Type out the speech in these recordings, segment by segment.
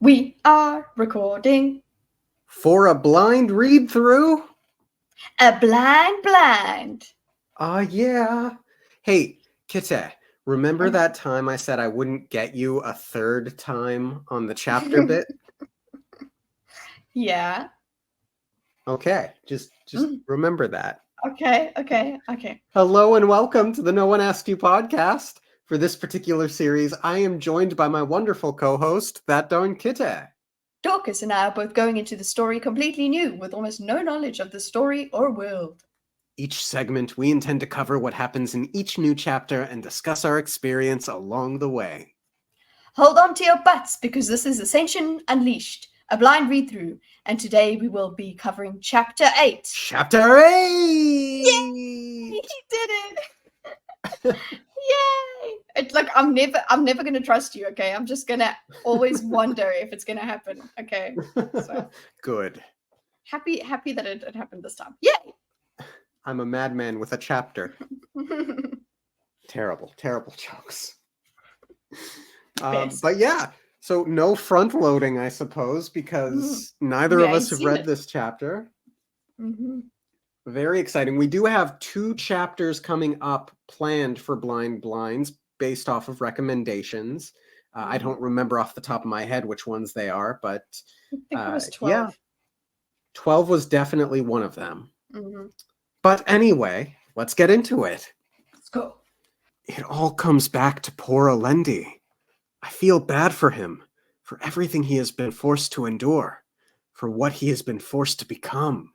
We are recording For a blind read-through? a blind. Yeah. Hey, Kite, remember Um, that time I said I wouldn't get you a third time on the chapter bit? Yeah. Okay, just Mm, remember that. Okay. Hello and welcome to the No One Asked You podcast. For this particular series, I am joined by my wonderful co-host, that darn Kite. Dorkus and I are both going into the story completely new, with almost no knowledge of the story or world. Each segment, we intend to cover what happens in each new chapter and discuss our experience along the way. Hold on to your butts, because this is Ascension Unleashed, a blind read-through, and today we will be covering Chapter 8. Chapter 8! Yay! He did it! Yay! It's like I'm never gonna trust you, okay? I'm just gonna always wonder if it's gonna happen. Okay. So Good. happy that it happened this time. Yay! I'm a madman with a chapter. Terrible jokes. But yeah, so no front loading, I suppose, because neither of us have read this chapter. Very exciting. We do have 2 chapters coming up planned for Blind Blinds based off of recommendations. I don't remember off the top of my head which ones they are, but I think it was 12. Yeah, 12 was definitely one of them. But anyway, let's get into it. Let's go. It all comes back to poor Alendi. I feel bad for him, for everything he has been forced to endure, for what he has been forced to become.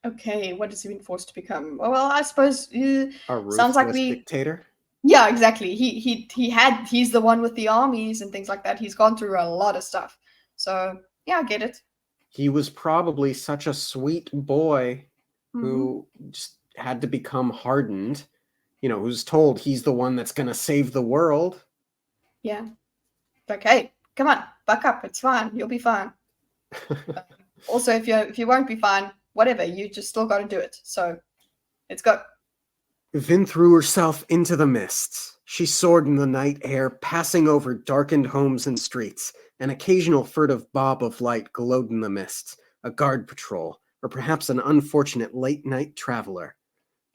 Okay, what has he been forced to become? Well, I suppose A ruthless sounds like dictator? Yeah, exactly. He's the one with the armies and things like that. He's gone through a lot of stuff. So yeah, I get it. He was probably such a sweet boy who just had to become hardened, who's told he's the one that's going to save the world. Yeah. Like, hey, come on, buck up. It's fine. You'll be fine. Also, if you won't be fine, whatever, you just still got to do it. So let's go. Vin threw herself into the mists. She soared in the night air, passing over darkened homes and streets. An occasional furtive bob of light glowed in the mists, a guard patrol, or perhaps an unfortunate late-night traveler.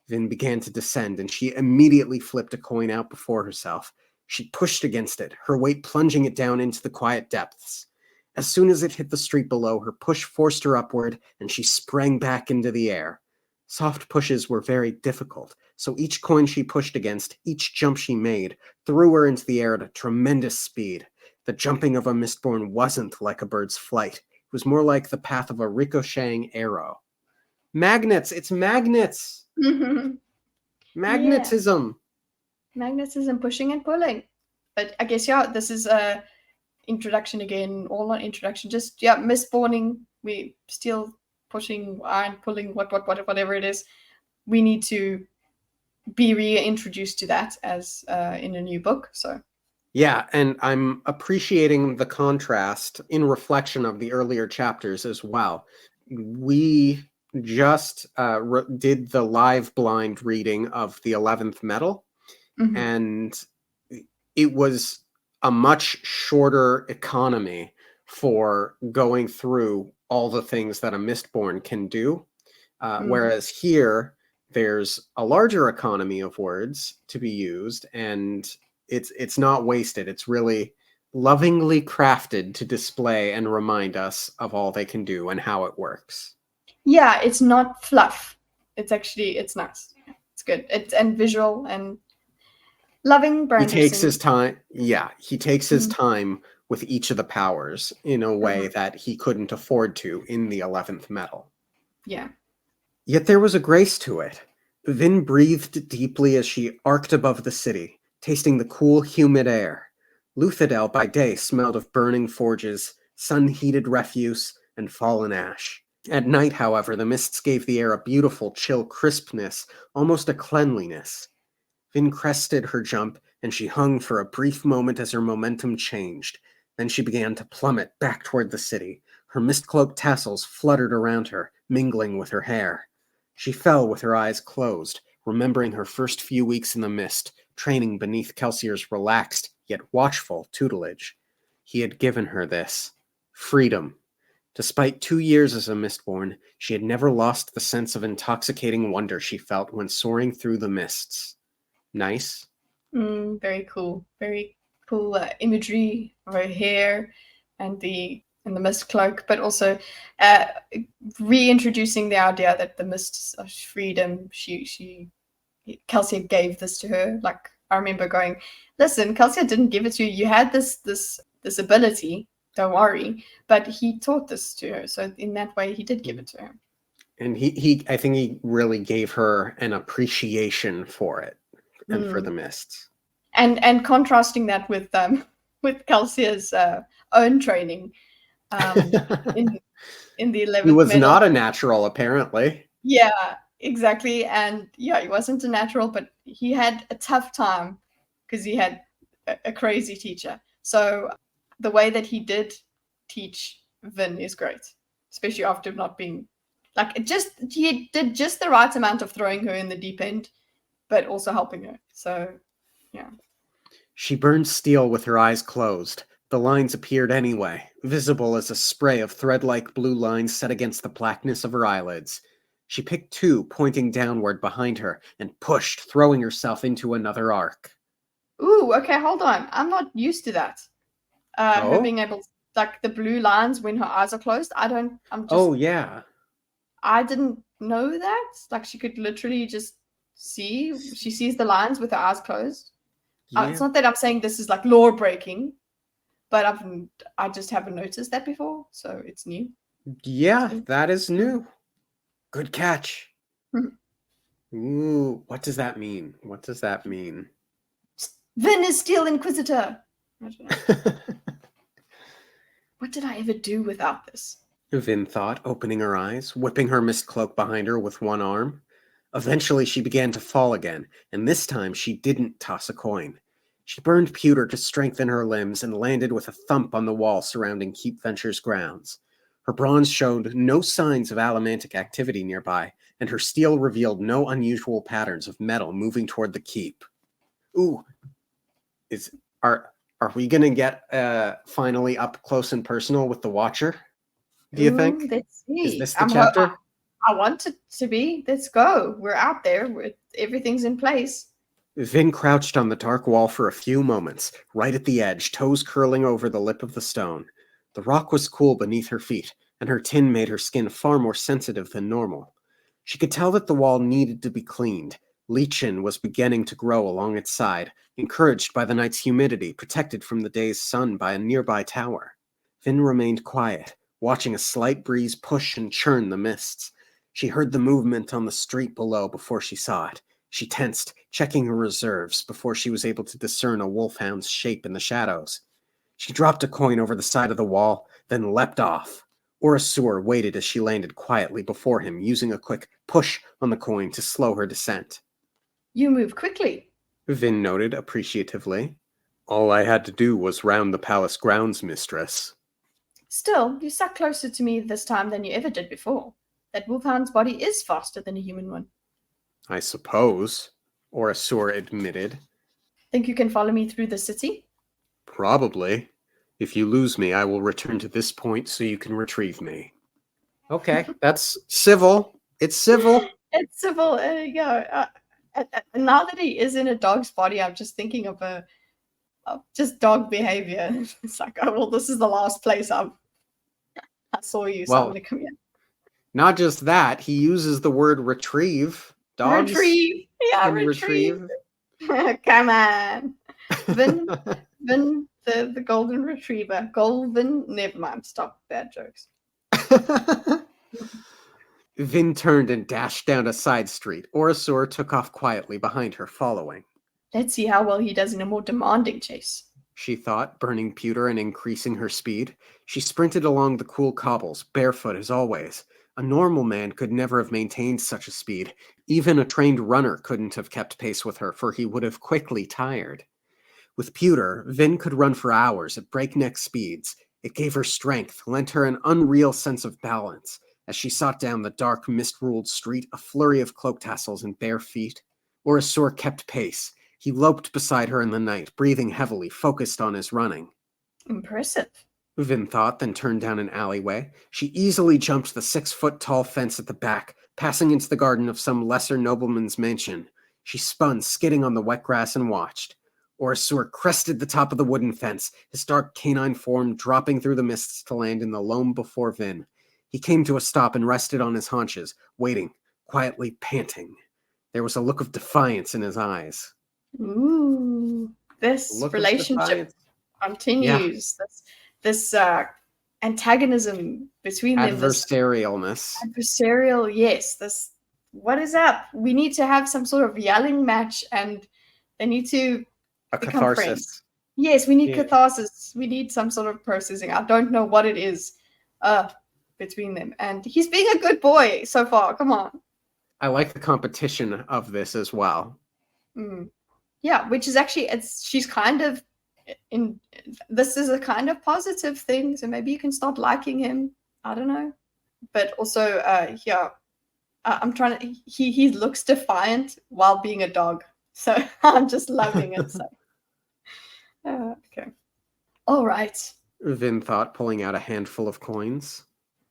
Vin began to descend, and she immediately flipped a coin out before herself. She pushed against it, her weight plunging it down into the quiet depths. As soon as it hit the street below, her push forced her upward, and she sprang back into the air. Soft pushes were very difficult, so each coin she pushed against, each jump she made, threw her into the air at a tremendous speed. The jumping of a Mistborn wasn't like a bird's flight. It was more like the path of a ricocheting arrow. Magnets! It's magnets! Magnetism! Yeah. Magnetism, pushing and pulling. But I guess, yeah, this is a introduction again, or not introduction, just, yeah, Mistborning. We still pushing and pulling, whatever it is. We need to be reintroduced to that as in a new book. So yeah, and I'm appreciating the contrast in reflection of the earlier chapters as well. We just did the live blind reading of the 11th Metal, and it was a much shorter economy for going through all the things that a Mistborn can do. Whereas here, there's a larger economy of words to be used, and it's not wasted. It's really lovingly crafted to display and remind us of all they can do and how it works. Yeah, it's not fluff. It's nice. It's good. It's and visual and loving. He takes his time. Yeah, he takes his time with each of the powers in a way that he couldn't afford to in the 11th Metal. Yeah. Yet there was a grace to it. Vin breathed deeply as she arced above the city, tasting the cool, humid air. Luthadel by day smelled of burning forges, sun-heated refuse, and fallen ash. At night, however, the mists gave the air a beautiful, chill crispness, almost a cleanliness. Vin crested her jump, and she hung for a brief moment as her momentum changed. Then she began to plummet back toward the city. Her mist-cloaked tassels fluttered around her, mingling with her hair. She fell with her eyes closed, remembering her first few weeks in the mist, training beneath Kelsier's relaxed, yet watchful tutelage. He had given her this. Freedom. Despite 2 years as a Mistborn, she had never lost the sense of intoxicating wonder she felt when soaring through the mists. Nice? Very cool. Very cool imagery of her hair and the mist cloak, but also reintroducing the idea that the mists are freedom. Kelsia gave this to her. Like, I remember going, listen, Kelsia didn't give it to you. You had this ability. Don't worry. But he taught this to her. So in that way, he did give it to her. And I think he really gave her an appreciation for it and for the mists. And contrasting that with Kelsia's own training in the 11th. He was not a natural, apparently. Yeah, exactly. And yeah, he wasn't a natural, but he had a tough time because he had a crazy teacher. So the way that he did teach Vin is great, especially after not being like he did just the right amount of throwing her in the deep end, but also helping her. So yeah. She burned steel with her eyes closed. The lines appeared anyway, visible as a spray of thread-like blue lines set against the blackness of her eyelids. She picked 2, pointing downward behind her, and pushed, throwing herself into another arc. Ooh, okay, hold on. I'm not used to that. Her being able to, like, the blue lines when her eyes are closed. Oh, yeah. I didn't know that. Like, she could literally just she sees the lines with her eyes closed. Yeah. It's not that I'm saying this is like law breaking, but I just haven't noticed that before, so it's new. Yeah, that is new. Good catch. Ooh, what does that mean? What does that mean? Vin is still Inquisitor. I don't know. What did I ever do without this? Vin thought, opening her eyes, whipping her mist cloak behind her with one arm. Eventually, she began to fall again, and this time she didn't toss a coin. She burned pewter to strengthen her limbs and landed with a thump on the wall surrounding Keep Venture's grounds. Her bronze showed no signs of allomantic activity nearby, and her steel revealed no unusual patterns of metal moving toward the keep. Ooh, are we gonna get finally up close and personal with the Watcher? Do you think? Let's see. Is this the chapter? I want it to be. Let's go. We're out there. Everything's in place. Vin crouched on the dark wall for a few moments, right at the edge, toes curling over the lip of the stone. The rock was cool beneath her feet, and her tin made her skin far more sensitive than normal. She could tell that the wall needed to be cleaned. Lichen was beginning to grow along its side, encouraged by the night's humidity, protected from the day's sun by a nearby tower. Vin remained quiet, watching a slight breeze push and churn the mists. She heard the movement on the street below before she saw it. She tensed, checking her reserves before she was able to discern a wolfhound's shape in the shadows. She dropped a coin over the side of the wall, then leapt off. Orasur waited as she landed quietly before him, using a quick push on the coin to slow her descent. You move quickly, Vin noted appreciatively. All I had to do was round the palace grounds, mistress. Still, you stuck closer to me this time than you ever did before. That wolfhound's body is faster than a human one. I suppose, Orasur admitted. Think you can follow me through the city? Probably. If you lose me, I will return to this point so you can retrieve me. Okay, that's civil. It's civil. It's civil. Now that he is in a dog's body, I'm just thinking of just dog behavior. It's like, oh, well, this is the last place I saw you, so I'm going to come here. Not just that, he uses the word retrieve. Dogs retrieve. Yeah, retrieve. Come on. Vin, the golden retriever. Golden, never mind. Stop. Bad jokes. Vin turned and dashed down a side street. Orasur took off quietly behind her, following. Let's see how well he does in a more demanding chase, she thought, burning pewter and increasing her speed. She sprinted along the cool cobbles, barefoot as always. A normal man could never have maintained such a speed. Even a trained runner couldn't have kept pace with her, for he would have quickly tired. With pewter, Vin could run for hours at breakneck speeds. It gave her strength, lent her an unreal sense of balance. As she sought down the dark, mist-ruled street, a flurry of cloak tassels and bare feet. Orasur kept pace. He loped beside her in the night, breathing heavily, focused on his running. Impressive. Vin thought, then turned down an alleyway. She easily jumped the 6-foot-tall fence at the back, passing into the garden of some lesser nobleman's mansion. She spun, skidding on the wet grass, and watched. Orasur crested the top of the wooden fence, his dark canine form dropping through the mists to land in the loam before Vin. He came to a stop and rested on his haunches, waiting, quietly panting. There was a look of defiance in his eyes. Ooh, this relationship continues. Yeah. This antagonism between them. Adversarialness. Adversarial, yes. This, what is up? We need to have some sort of yelling match, and they need to become catharsis. Friends. Yes, we need catharsis. We need some sort of processing. I don't know what it is between them. And he's being a good boy so far. Come on. I like the competition of this as well. Yeah, which is actually, she's kind of this is a kind of positive thing, so maybe you can start liking him. I don't know. But also, I'm trying to, he looks defiant while being a dog, so I'm just loving it. So okay, all right, Vin thought, pulling out a handful of coins.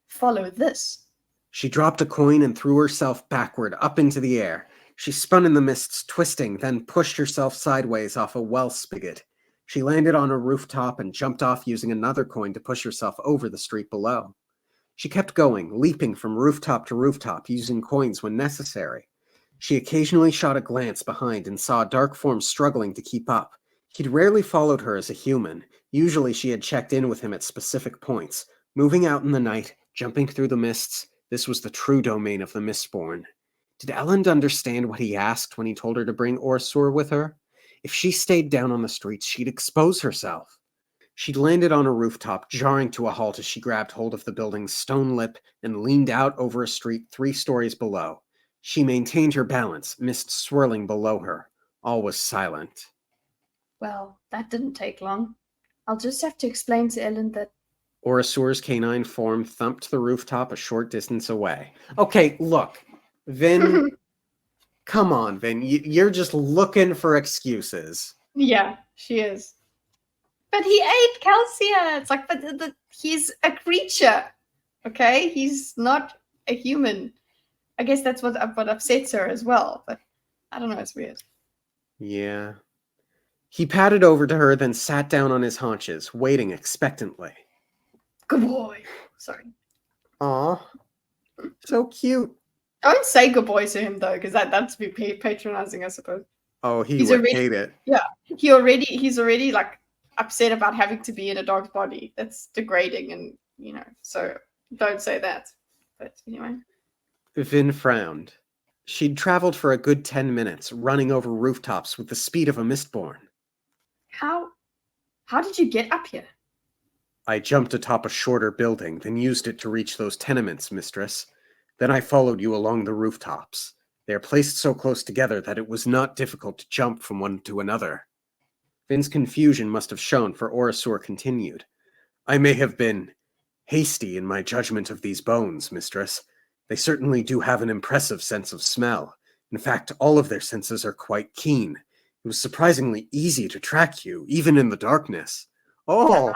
Follow this. She dropped a coin and threw herself backward up into the air. She spun in the mists, twisting, then pushed herself sideways off a well spigot. She landed on a rooftop and jumped off using another coin to push herself over the street below. She kept going, leaping from rooftop to rooftop, using coins when necessary. She occasionally shot a glance behind and saw a dark form struggling to keep up. He'd rarely followed her as a human. Usually she had checked in with him at specific points. Moving out in the night, jumping through the mists, this was the true domain of the Mistborn. Did Elend understand what he asked when he told her to bring Orasur with her? If she stayed down on the streets, she'd expose herself. She'd landed on a rooftop, jarring to a halt as she grabbed hold of the building's stone lip and leaned out over a street 3 stories below. She maintained her balance, mist swirling below her. All was silent. Well, that didn't take long. I'll just have to explain to Elend that Orasur's canine form thumped the rooftop a short distance away. Okay, look, Vin, come on, Vin. You're just looking for excuses. Yeah, she is. But he ate Calcia. It's like, but he's a creature, okay? He's not a human. I guess that's what upsets her as well. But I don't know. It's weird. Yeah. He padded over to her, then sat down on his haunches, waiting expectantly. Good boy. Sorry. Aw. So cute. Don't say good boy to him, though, because that's be patronizing, I suppose. Oh, he's would hate it. Yeah. He's already, like, upset about having to be in a dog's body. That's degrading, and, so don't say that. But anyway. Vin frowned. She'd traveled for a good 10 minutes, running over rooftops with the speed of a Mistborn. How did you get up here? I jumped atop a shorter building, then used it to reach those tenements, mistress. Then I followed you along the rooftops. They are placed so close together that it was not difficult to jump from one to another. Vin's confusion must have shown, for Orasur continued. I may have been hasty in my judgment of these bones, mistress. They certainly do have an impressive sense of smell. In fact, all of their senses are quite keen. It was surprisingly easy to track you, even in the darkness. Oh!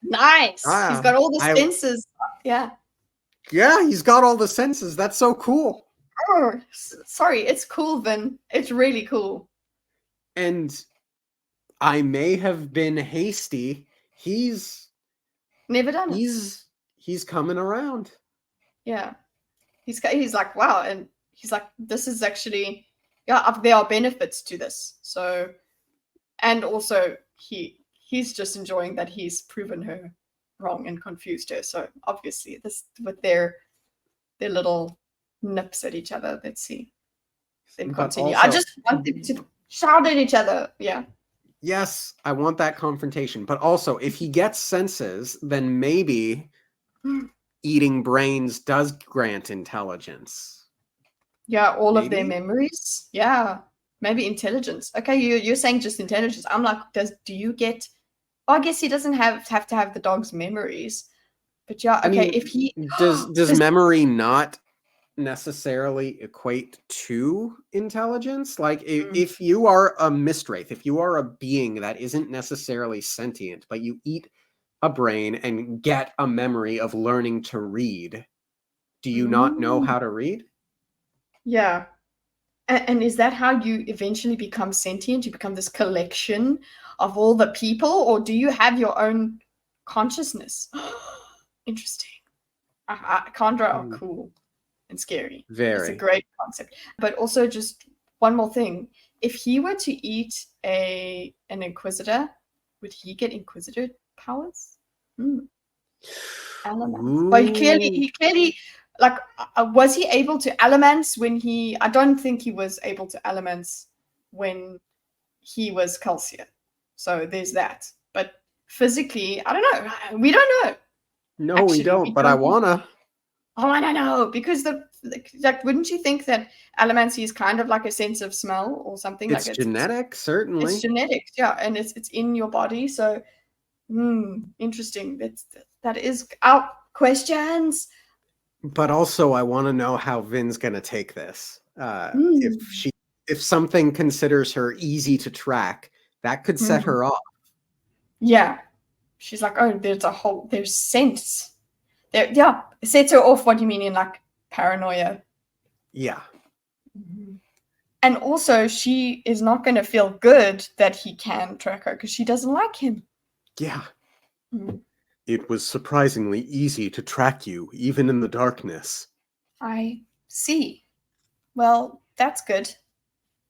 Nice! He's got all the senses. Yeah. Yeah, he's got all the senses. That's so cool. Oh, sorry, it's cool, Vin. It's really cool. And I may have been hasty. He's never done it. He's coming around. Yeah. He's like, wow, and he's like, this is actually, yeah, there are benefits to this. So, and also he's just enjoying that he's proven her wrong and confused her. So obviously this, with their little nips at each other, let's see them continue. Also, I just want them to shout at each other. Yeah. Yes, I want that confrontation. But also, if he gets senses, then maybe eating brains does grant intelligence. Yeah, all maybe of their memories. Yeah, maybe intelligence. Okay, you're saying just intelligence. I'm like, do you get? Oh, I guess he doesn't have to have the dog's memories. But yeah, okay. I mean, if he does memory not necessarily equate to intelligence? Like if you are a mistwraith, if you are a being that isn't necessarily sentient, but you eat a brain and get a memory of learning to read. Do you not know Mm. how to read? Yeah. And is that how you eventually become sentient? You become this collection of all the people, or do you have your own consciousness? Interesting. Kandra are cool and scary. It's a Very. great concept. But also, just one more thing: if he were to eat an inquisitor, would he get inquisitor powers? Elements. But he clearly, like, was he able to elements when he? I don't think he was able to elements when he was Calcia. So there's that. But physically, I don't know. We don't know. No, Actually, we don't, but I wanna. Oh, I don't know, because like, wouldn't you think that allomancy is kind of like a sense of smell or something? It's Like genetic, it's certainly. genetics, yeah, and it's in your body. So, interesting. That is out questions. But also, I want to know how Vin's gonna take this. Hmm. If something considers her easy to track, that could set Hmm. her off. Yeah, she's like, oh, there's sense. There, yeah, it sets her off. What do you mean in like paranoia? Yeah. And also, she is not going to feel good that he can track her because she doesn't like him. Yeah. Mm. It was surprisingly easy to track you, even in the darkness. I see. Well, that's good.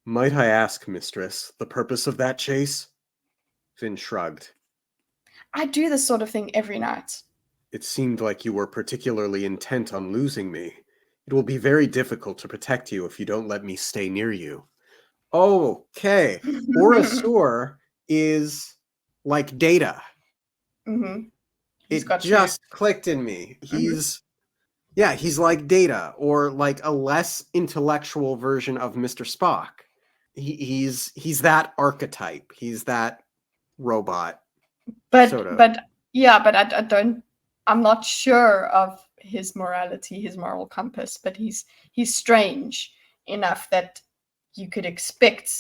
Might I ask, mistress, the purpose of that chase? Vin shrugged. I do this sort of thing every night. It seemed like you were particularly intent on losing me. It will be very difficult to protect you if you don't let me stay near you. Okay. Orasur is like data. Mm-hmm. He's It got to. just clicked in me. Mm-hmm. He's like data, or like a less intellectual version of Mr. Spock. He's that archetype. He's that robot, sort of. But yeah, but I don't. I'm not sure of his morality, his moral compass. But he's strange enough that you could expect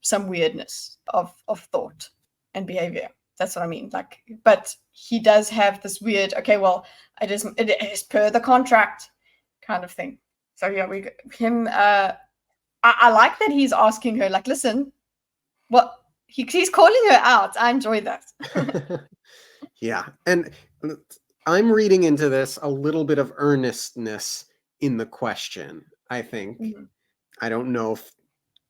some weirdness of thought and behavior. That's what I mean. Like, but he does have this weird. Okay, well, it is per the contract kind of thing. So yeah, we him. I like that he's asking her. Like, listen, what he's calling her out. I enjoy that. Yeah, and I'm reading into this a little bit of earnestness in the question, I think. Mhm. I don't know if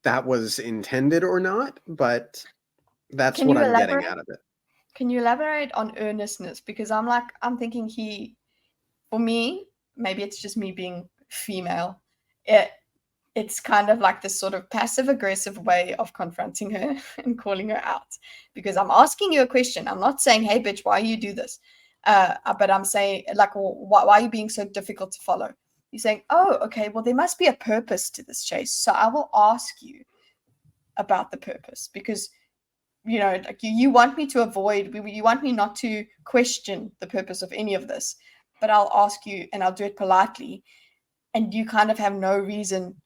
that was intended or not, but that's Can what you I'm getting elaborate? out of it. Can you elaborate on earnestness? Because I'm thinking for me, maybe it's just me being female. It's kind of like this sort of passive aggressive way of confronting her and calling her out. Because I'm asking you a question. I'm not saying, hey, bitch, why you do this? But I'm saying, like, well, why are you being so difficult to follow? You're saying, oh, okay, well, there must be a purpose to this chase. So I will ask you about the purpose because like you want me to avoid, you want me not to question the purpose of any of this, but I'll ask you and I'll do it politely, and you kind of have no reason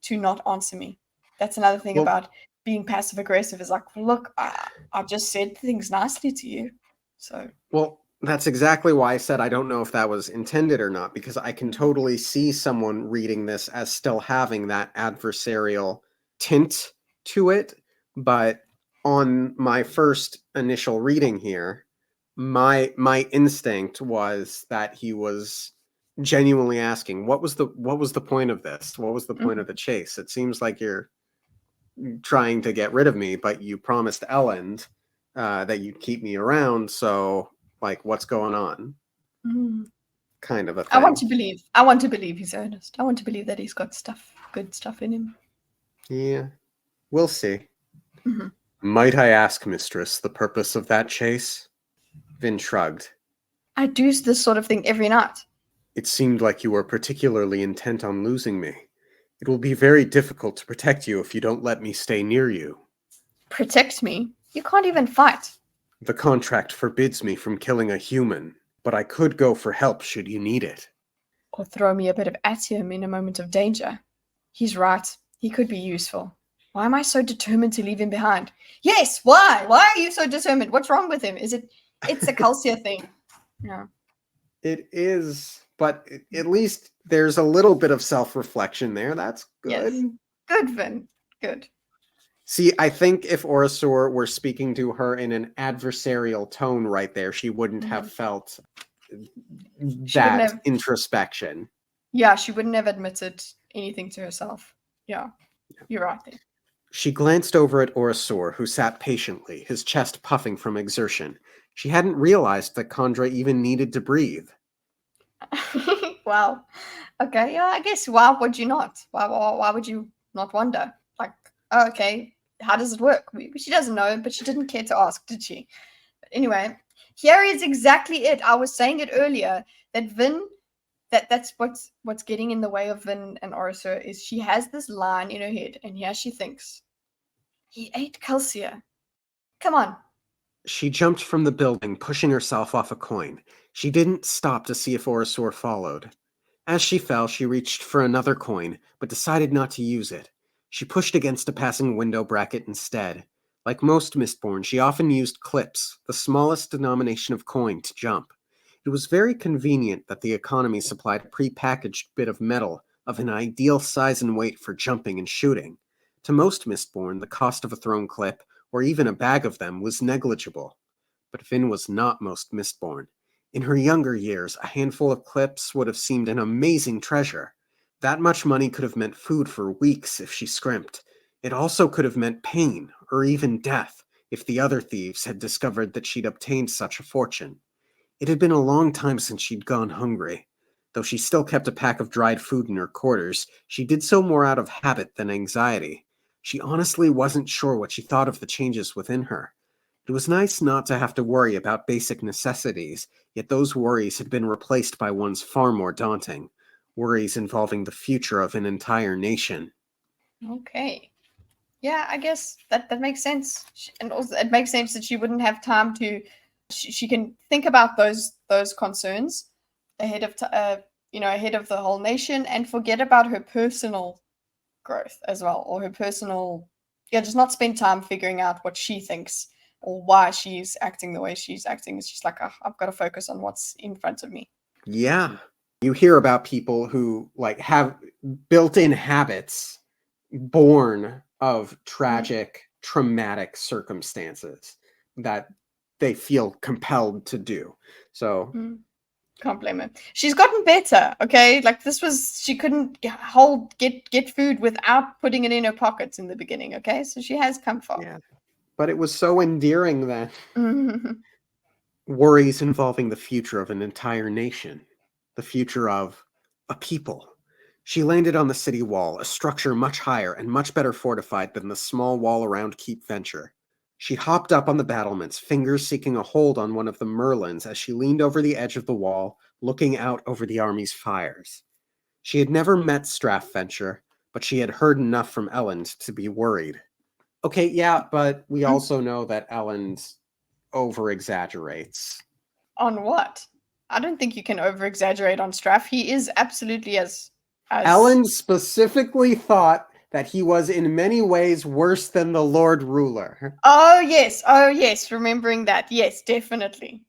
to not answer me. That's another thing Well, about being passive aggressive is like, look, I just said things nicely to you. So well, that's exactly why I said I don't know if that was intended or not, because I can totally see someone reading this as still having that adversarial tint to it. But on my first initial reading here, my instinct was that he was genuinely asking, what was the point of this? What was the point of the chase? It seems like you're trying to get rid of me, but you promised Elend that you'd keep me around. So, like, what's going on? Kind of a I want thing. to believe. I want to believe he's earnest. I want to believe that he's got good stuff in him. Yeah, we'll see. Mm-hmm. Might I ask, mistress, the purpose of that chase? Vin shrugged. I do this sort of thing every night. It seemed like you were particularly intent on losing me. It will be very difficult to protect you if you don't let me stay near you. Protect me? You can't even fight. The contract forbids me from killing a human, but I could go for help should you need it. Or throw me a bit of atium in a moment of danger. He's right. He could be useful. Why am I so determined to leave him behind? Yes, why? Why are you so determined? What's wrong with him? Is it It's a Calcia thing. Yeah. It is, but at least there's a little bit of self-reflection there. That's good. Yes. Good, Vin. Good. See, I think if Orosur were speaking to her in an adversarial tone right there, she wouldn't have felt She wouldn't that have. introspection. Yeah, she wouldn't have admitted anything to herself. Yeah, you're right there. She glanced over at Orosur, who sat patiently, his chest puffing from exertion. She hadn't realized that Kandra even needed to breathe. Wow. Okay. Yeah, I guess. Why would you not? Why would you not wonder? Like, oh, okay, how does it work? She doesn't know, but she didn't care to ask, did she? But anyway, here is exactly it. I was saying it earlier that Vin. That's what's getting in the way of Vin and Orosur is she has this line in her head, and here she thinks, he ate Calcia. Come on. She jumped from the building, pushing herself off a coin. She didn't stop to see if Orosur followed. As she fell, she reached for another coin, but decided not to use it. She pushed against a passing window bracket instead. Like most Mistborn, she often used clips, the smallest denomination of coin, to jump. It was very convenient that the economy supplied a pre-packaged bit of metal of an ideal size and weight for jumping and shooting. To most Mistborn, the cost of a thrown clip, or even a bag of them, was negligible. But Vin was not most Mistborn. In her younger years, a handful of clips would have seemed an amazing treasure. That much money could have meant food for weeks if she scrimped. It also could have meant pain, or even death, if the other thieves had discovered that she'd obtained such a fortune. It had been a long time since she'd gone hungry. Though she still kept a pack of dried food in her quarters, she did so more out of habit than anxiety. She honestly wasn't sure what she thought of the changes within her. It was nice not to have to worry about basic necessities, yet those worries had been replaced by ones far more daunting. Worries involving the future of an entire nation. Okay. Yeah, I guess that makes sense. And also it makes sense that she wouldn't have time to she can think about those concerns ahead of ahead of the whole nation and forget about her personal growth as well, or her personal, yeah, just not spend time figuring out what she thinks or why she's acting the way she's acting. It's just like, oh, I've got to focus on what's in front of me. Yeah. You hear about people who have built-in habits born of tragic, traumatic circumstances that they feel compelled to do. So can't blame her. She's gotten better, okay? Like she couldn't get food without putting it in her pockets in the beginning, okay? So she has come far. yeah, but it was so endearing that worries involving the future of an entire nation, the future of a people. She landed on the city wall, a structure much higher and much better fortified than the small wall around Keep Venture. She hopped up on the battlements, fingers seeking a hold on one of the merlins as she leaned over the edge of the wall, looking out over the army's fires. She had never met Straff Venture, but she had heard enough from Elend to be worried. Okay, yeah, but we also know that Elend over-exaggerates. On what? I don't think you can over-exaggerate on Straff. He is absolutely as Elend specifically thought that he was in many ways worse than the Lord Ruler. Oh yes, remembering that. Yes, definitely.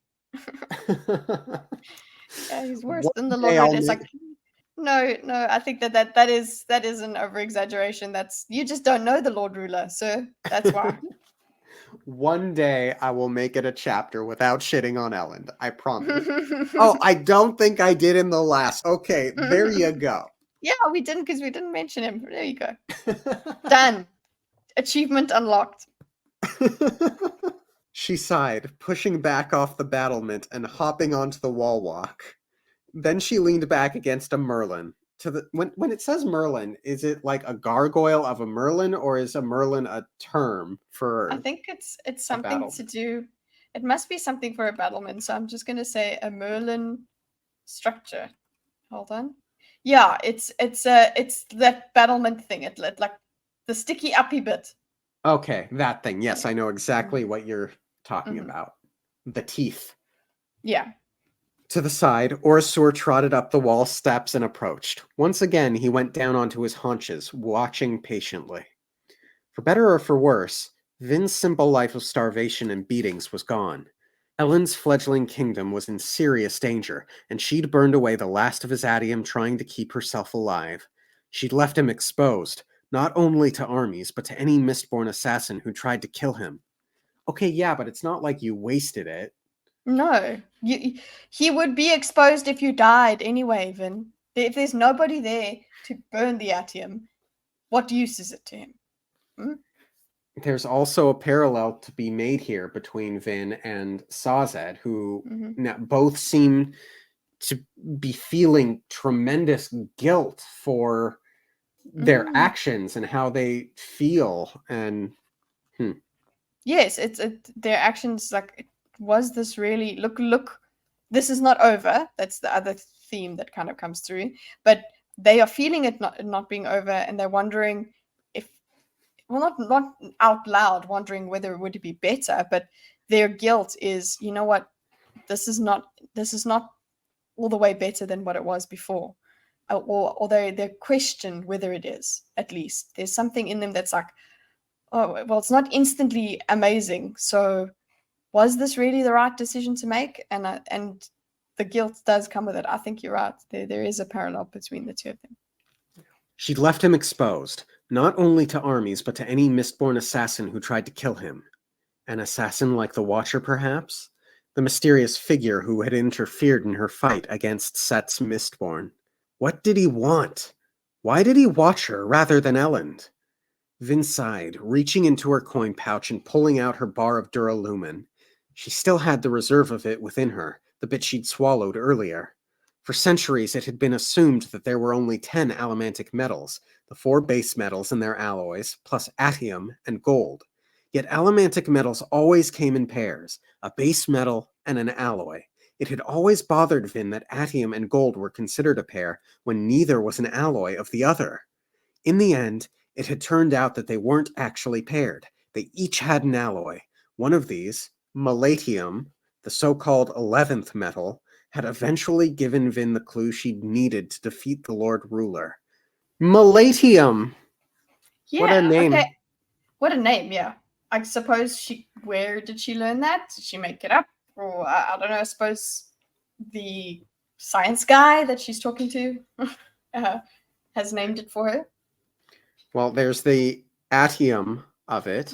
Yeah, he's worse than the Lord Ruler. It's like, no, I think that is an over-exaggeration. That's, you just don't know the Lord Ruler, sir. That's why. One day I will make it a chapter without shitting on Elend. I promise. Oh, I don't think I did in the last. Okay, there you go. Yeah, we didn't because we didn't mention him. There you go. Done. Achievement unlocked. She sighed, pushing back off the battlement and hopping onto the wall walk. Then she leaned back against a merlin. When it says merlin, is it like a gargoyle of a merlin, or is a merlin a term for? I think it's something to do. It must be something for a battlement. So I'm just gonna say a merlin structure. Hold on. Yeah, it's that battlement thing. It like the sticky uppy bit. Okay, that thing. Yes, I know exactly what you're talking about. The teeth. Yeah. To the side, Orosur trotted up the wall steps and approached. Once again, he went down onto his haunches, watching patiently. For better or for worse, Vin's simple life of starvation and beatings was gone. Ellen's fledgling kingdom was in serious danger, and she'd burned away the last of his atium trying to keep herself alive. She'd left him exposed, not only to armies, but to any Mistborn assassin who tried to kill him. Okay, yeah, but it's not like you wasted it. No. He would be exposed if you died anyway, Vin. If there's nobody there to burn the atium, what use is it to him? Hmm? There's also a parallel to be made here between Vin and Sazed, who both seem to be feeling tremendous guilt for their actions and how they feel. And yes, it's their actions. Like, was this really? Look, this is not over. That's the other theme that kind of comes through. But they are feeling it not being over, and they're wondering if, well, not out loud wondering whether it would be better, but their guilt is, you know what, this is not all the way better than what it was before, or they question whether it is. At least there's something in them that's like, oh well, it's not instantly amazing, so was this really the right decision to make? And the guilt does come with it. I think you're right. There is a parallel between the two of them. She'd left him exposed, not only to armies, but to any Mistborn assassin who tried to kill him. An assassin like the Watcher, perhaps? The mysterious figure who had interfered in her fight against Set's Mistborn. What did he want? Why did he watch her rather than Elend? Vin sighed, reaching into her coin pouch and pulling out her bar of Duralumin. She still had the reserve of it within her, the bit she'd swallowed earlier. For centuries, it had been assumed that there were only 10 allomantic metals, the 4 base metals and their alloys, plus atium and gold. Yet allomantic metals always came in pairs, a base metal and an alloy. It had always bothered Vin that atium and gold were considered a pair when neither was an alloy of the other. In the end, it had turned out that they weren't actually paired. They each had an alloy. One of these, malatium, the so-called 11th metal, had eventually given Vin the clue she'd needed to defeat the Lord Ruler. Malatium! Yeah, What a name. Okay. What a name, yeah. I suppose where did she learn that? Did she make it up? Or, I don't know, I suppose the science guy that she's talking to has named it for her. Well, there's the atium of it.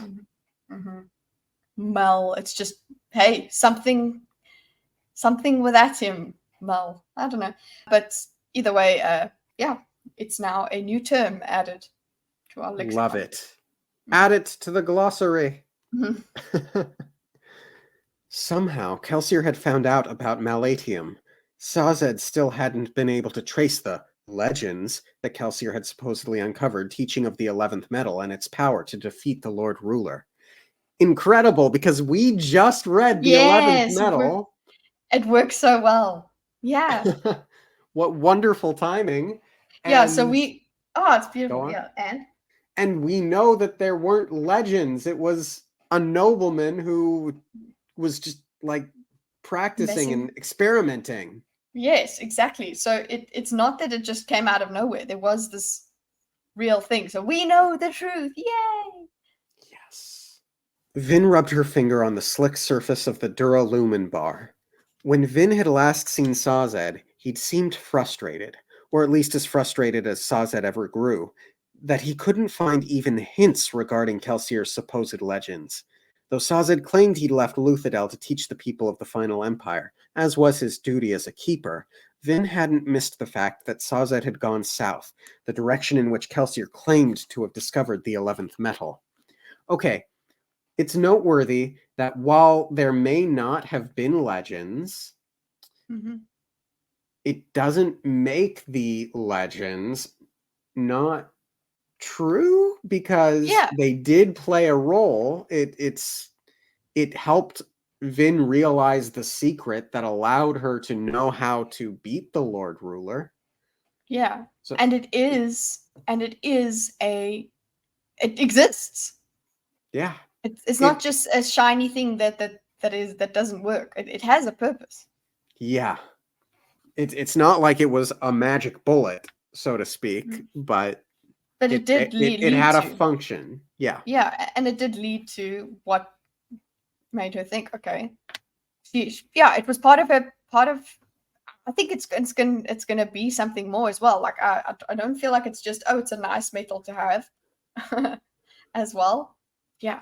Mel, it's just, hey, something with atium, Mel. I don't know. But either way, yeah, it's now a new term added to our lexicon. Love it. Add it to the glossary. Somehow, Kelsier had found out about malatium. Sazed still hadn't been able to trace the legends that Kelsier had supposedly uncovered, teaching of the 11th metal and its power to defeat the Lord Ruler. Incredible, because we just read the 11th metal. It works so well. Yeah. What wonderful timing. Yeah, so it's beautiful. Yeah, and we know that there weren't legends. It was a nobleman who was just like practicing and experimenting. Yes, exactly. So it's not that it just came out of nowhere. There was this real thing. So we know the truth. Yay! Yes. Vin rubbed her finger on the slick surface of the Duralumin bar. When Vin had last seen Sazed, he'd seemed frustrated, or at least as frustrated as Sazed ever grew, that he couldn't find even hints regarding Kelsier's supposed legends. Though Sazed claimed he'd left Luthadel to teach the people of the Final Empire, as was his duty as a keeper, Vin hadn't missed the fact that Sazed had gone south, the direction in which Kelsier claimed to have discovered the 11th metal. Okay, it's noteworthy that while there may not have been legends, it doesn't make the legends not true, because they did play a role. It helped Vin realize the secret that allowed her to know how to beat the Lord Ruler. Yeah. So, it exists. Yeah. It's not just a shiny thing that doesn't work. It has a purpose. Yeah. It's not like it was a magic bullet, so to speak, but it did lead it had a function. Yeah. Yeah, and it did lead to what made her think, okay, it was part of her. I think it's gonna be something more as well. Like I don't feel like it's just it's a nice metal to have, as well. Yeah.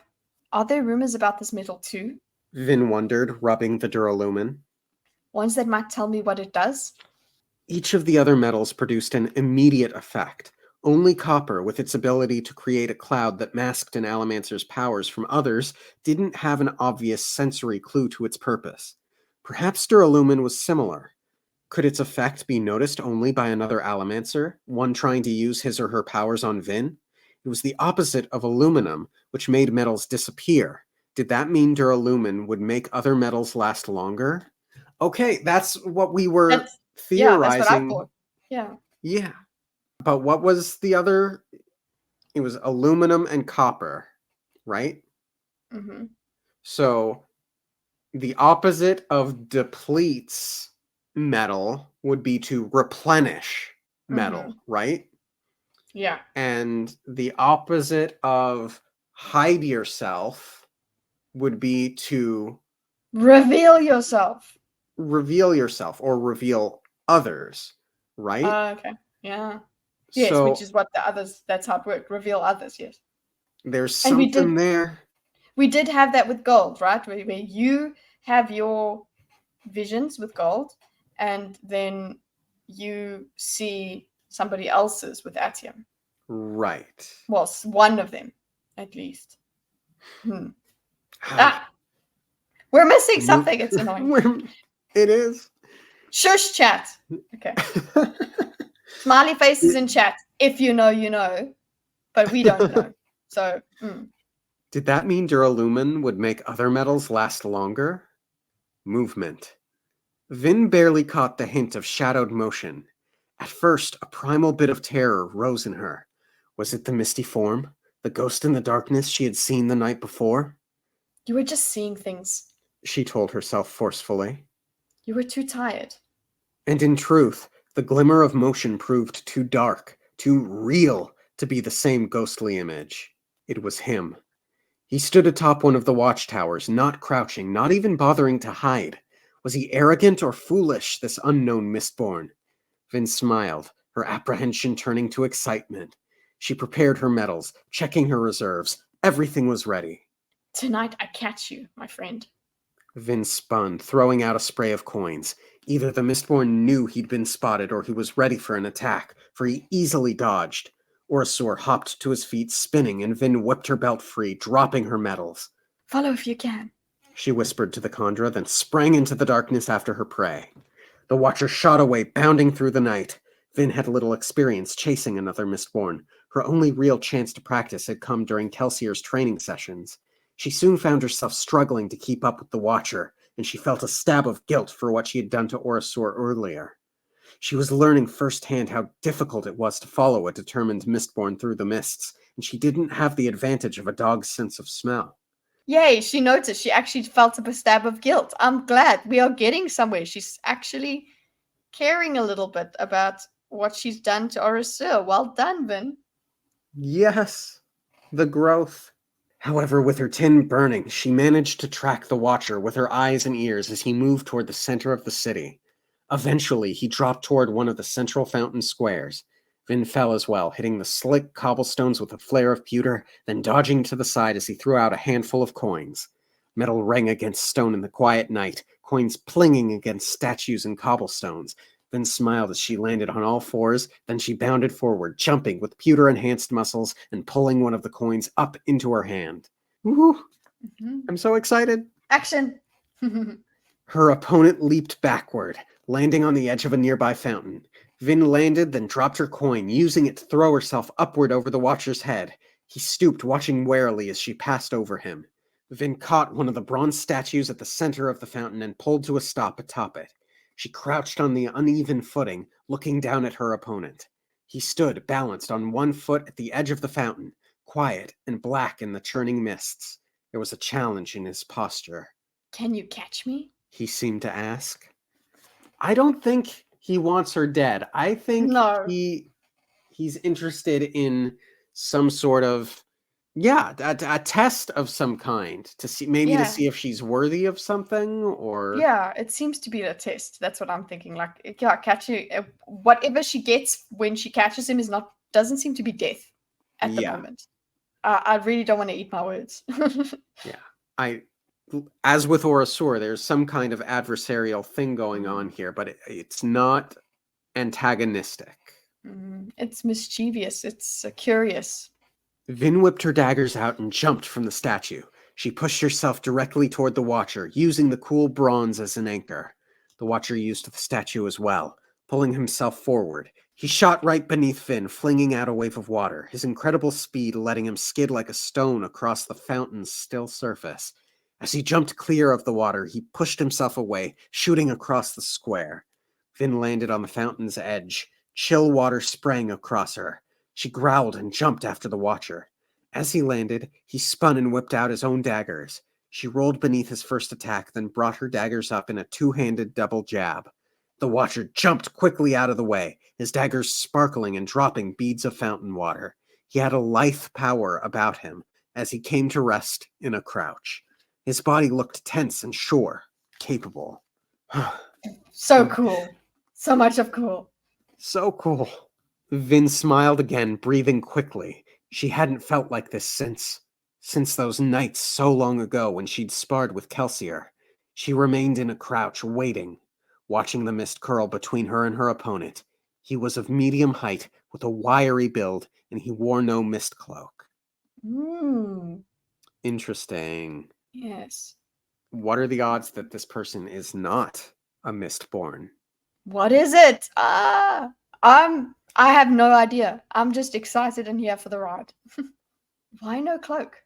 Are there rumors about this metal too? Vin wondered, rubbing the Duralumin. Ones that might tell me what it does? Each of the other metals produced an immediate effect. Only copper, with its ability to create a cloud that masked an Allomancer's powers from others, didn't have an obvious sensory clue to its purpose. Perhaps Duralumin was similar. Could its effect be noticed only by another Allomancer, one trying to use his or her powers on Vin? It was the opposite of aluminum, which made metals disappear. Did that mean Duralumin would make other metals last longer? Okay, that's what we were That's what I theorizing. thought. Yeah. Yeah. But what was the other? It was aluminum and copper, right? Mm-hmm. So the opposite of depletes metal would be to replenish metal, right? Yeah. And the opposite of hide yourself would be to Reveal yourself. reveal yourself or reveal others, right? Okay. Yeah. Yes, So which is what the others. That's how it worked. Reveal others. Yes. there's And something there. we did have that with gold, right? Where you have your visions with gold, and then you see somebody else's with atium. Right. Well, one of them, at least. We're missing something. It's annoying. It is. Shush, chat. Okay. Smiley faces in chat. If you know, you know. But we don't know. So, Did that mean Duralumin would make other metals last longer? Movement. Vin barely caught the hint of shadowed motion. At first, a primal bit of terror rose in her. Was it the misty form? The ghost in the darkness she had seen the night before? You were just seeing things. She told herself forcefully. You were too tired. And in truth, the glimmer of motion proved too dark, too real to be the same ghostly image. It was him. He stood atop one of the watchtowers, not crouching, not even bothering to hide. Was he arrogant or foolish, this unknown Mistborn? Vin smiled, her apprehension turning to excitement. She prepared her metals, checking her reserves. Everything was ready. Tonight I catch you, my friend. Vin spun, throwing out a spray of coins. Either the Mistborn knew he'd been spotted or he was ready for an attack, for he easily dodged. Orasur hopped to his feet, spinning, and Vin whipped her belt free, dropping her metals. Follow if you can, she whispered to the Kandra, then sprang into the darkness after her prey. The Watcher shot away, bounding through the night. Vin had little experience chasing another Mistborn. Her only real chance to practice had come during Kelsier's training sessions. She soon found herself struggling to keep up with the Watcher, and she felt a stab of guilt for what she had done to Orasur earlier. She was learning firsthand how difficult it was to follow a determined Mistborn through the mists, and she didn't have the advantage of a dog's sense of smell. Yay, she noticed. She actually felt a stab of guilt. I'm glad we are getting somewhere. She's actually caring a little bit about what she's done to Orasur. Well done, Vin. Yes, the growth. However, with her tin burning, she managed to track the Watcher with her eyes and ears as he moved toward the center of the city. Eventually, he dropped toward one of the central fountain squares. Vin fell as well, hitting the slick cobblestones with a flare of pewter, then dodging to the side as he threw out a handful of coins. Metal rang against stone in the quiet night, coins plinging against statues and cobblestones. Vin smiled as she landed on all fours, then she bounded forward, jumping with pewter-enhanced muscles and pulling one of the coins up into her hand. Woohoo! I'm so excited! Action! Her opponent leaped backward, landing on the edge of a nearby fountain. Vin landed, then dropped her coin, using it to throw herself upward over the Watcher's head. He stooped, watching warily as she passed over him. Vin caught one of the bronze statues at the center of the fountain and pulled to a stop atop it. She crouched on the uneven footing, looking down at her opponent. He stood, balanced on one foot at the edge of the fountain, quiet and black in the churning mists. There was a challenge in his posture. Can you catch me? He seemed to ask. I don't think he wants her dead. I think he's interested in some sort of Yeah, a test of some kind to see, maybe to Yeah. see if she's worthy of something, or Yeah, it seems to be a test. That's what I'm thinking. Like, yeah, catching whatever she gets when she catches him doesn't seem to be death at the yeah, moment. I really don't want to eat my words. yeah. I, as with Orasur, there's some kind of adversarial thing going on Mm. here, but it's not antagonistic. It's mischievous. It's curious. Vin whipped her daggers out and jumped from the statue. She pushed herself directly toward the Watcher, using the cool bronze as an anchor. The Watcher used the statue as well, pulling himself forward. He shot right beneath Vin, flinging out a wave of water, his incredible speed letting him skid like a stone across the fountain's still surface. As he jumped clear of the water, he pushed himself away, shooting across the square. Vin landed on the fountain's edge. Chill water sprang across her. She growled and jumped after the Watcher. As he landed, he spun and whipped out his own daggers. She rolled beneath his first attack, then brought her daggers up in a two-handed double jab. The Watcher jumped quickly out of the way, his daggers sparkling and dropping beads of fountain water. He had a lithe power about him as he came to rest in a crouch. His body looked tense and sure, capable. So cool. So much of cool. So cool. Vin smiled again, breathing quickly. She hadn't felt like this since those nights so long ago when she'd sparred with Kelsier. She remained in a crouch, waiting, watching the mist curl between her and her opponent. He was of medium height, with a wiry build, and he wore no mist cloak. Mm, Interesting. yes. What are the odds that this person is not a Mistborn? What is it? I have no idea. I'm just excited and here for the ride. Why no cloak?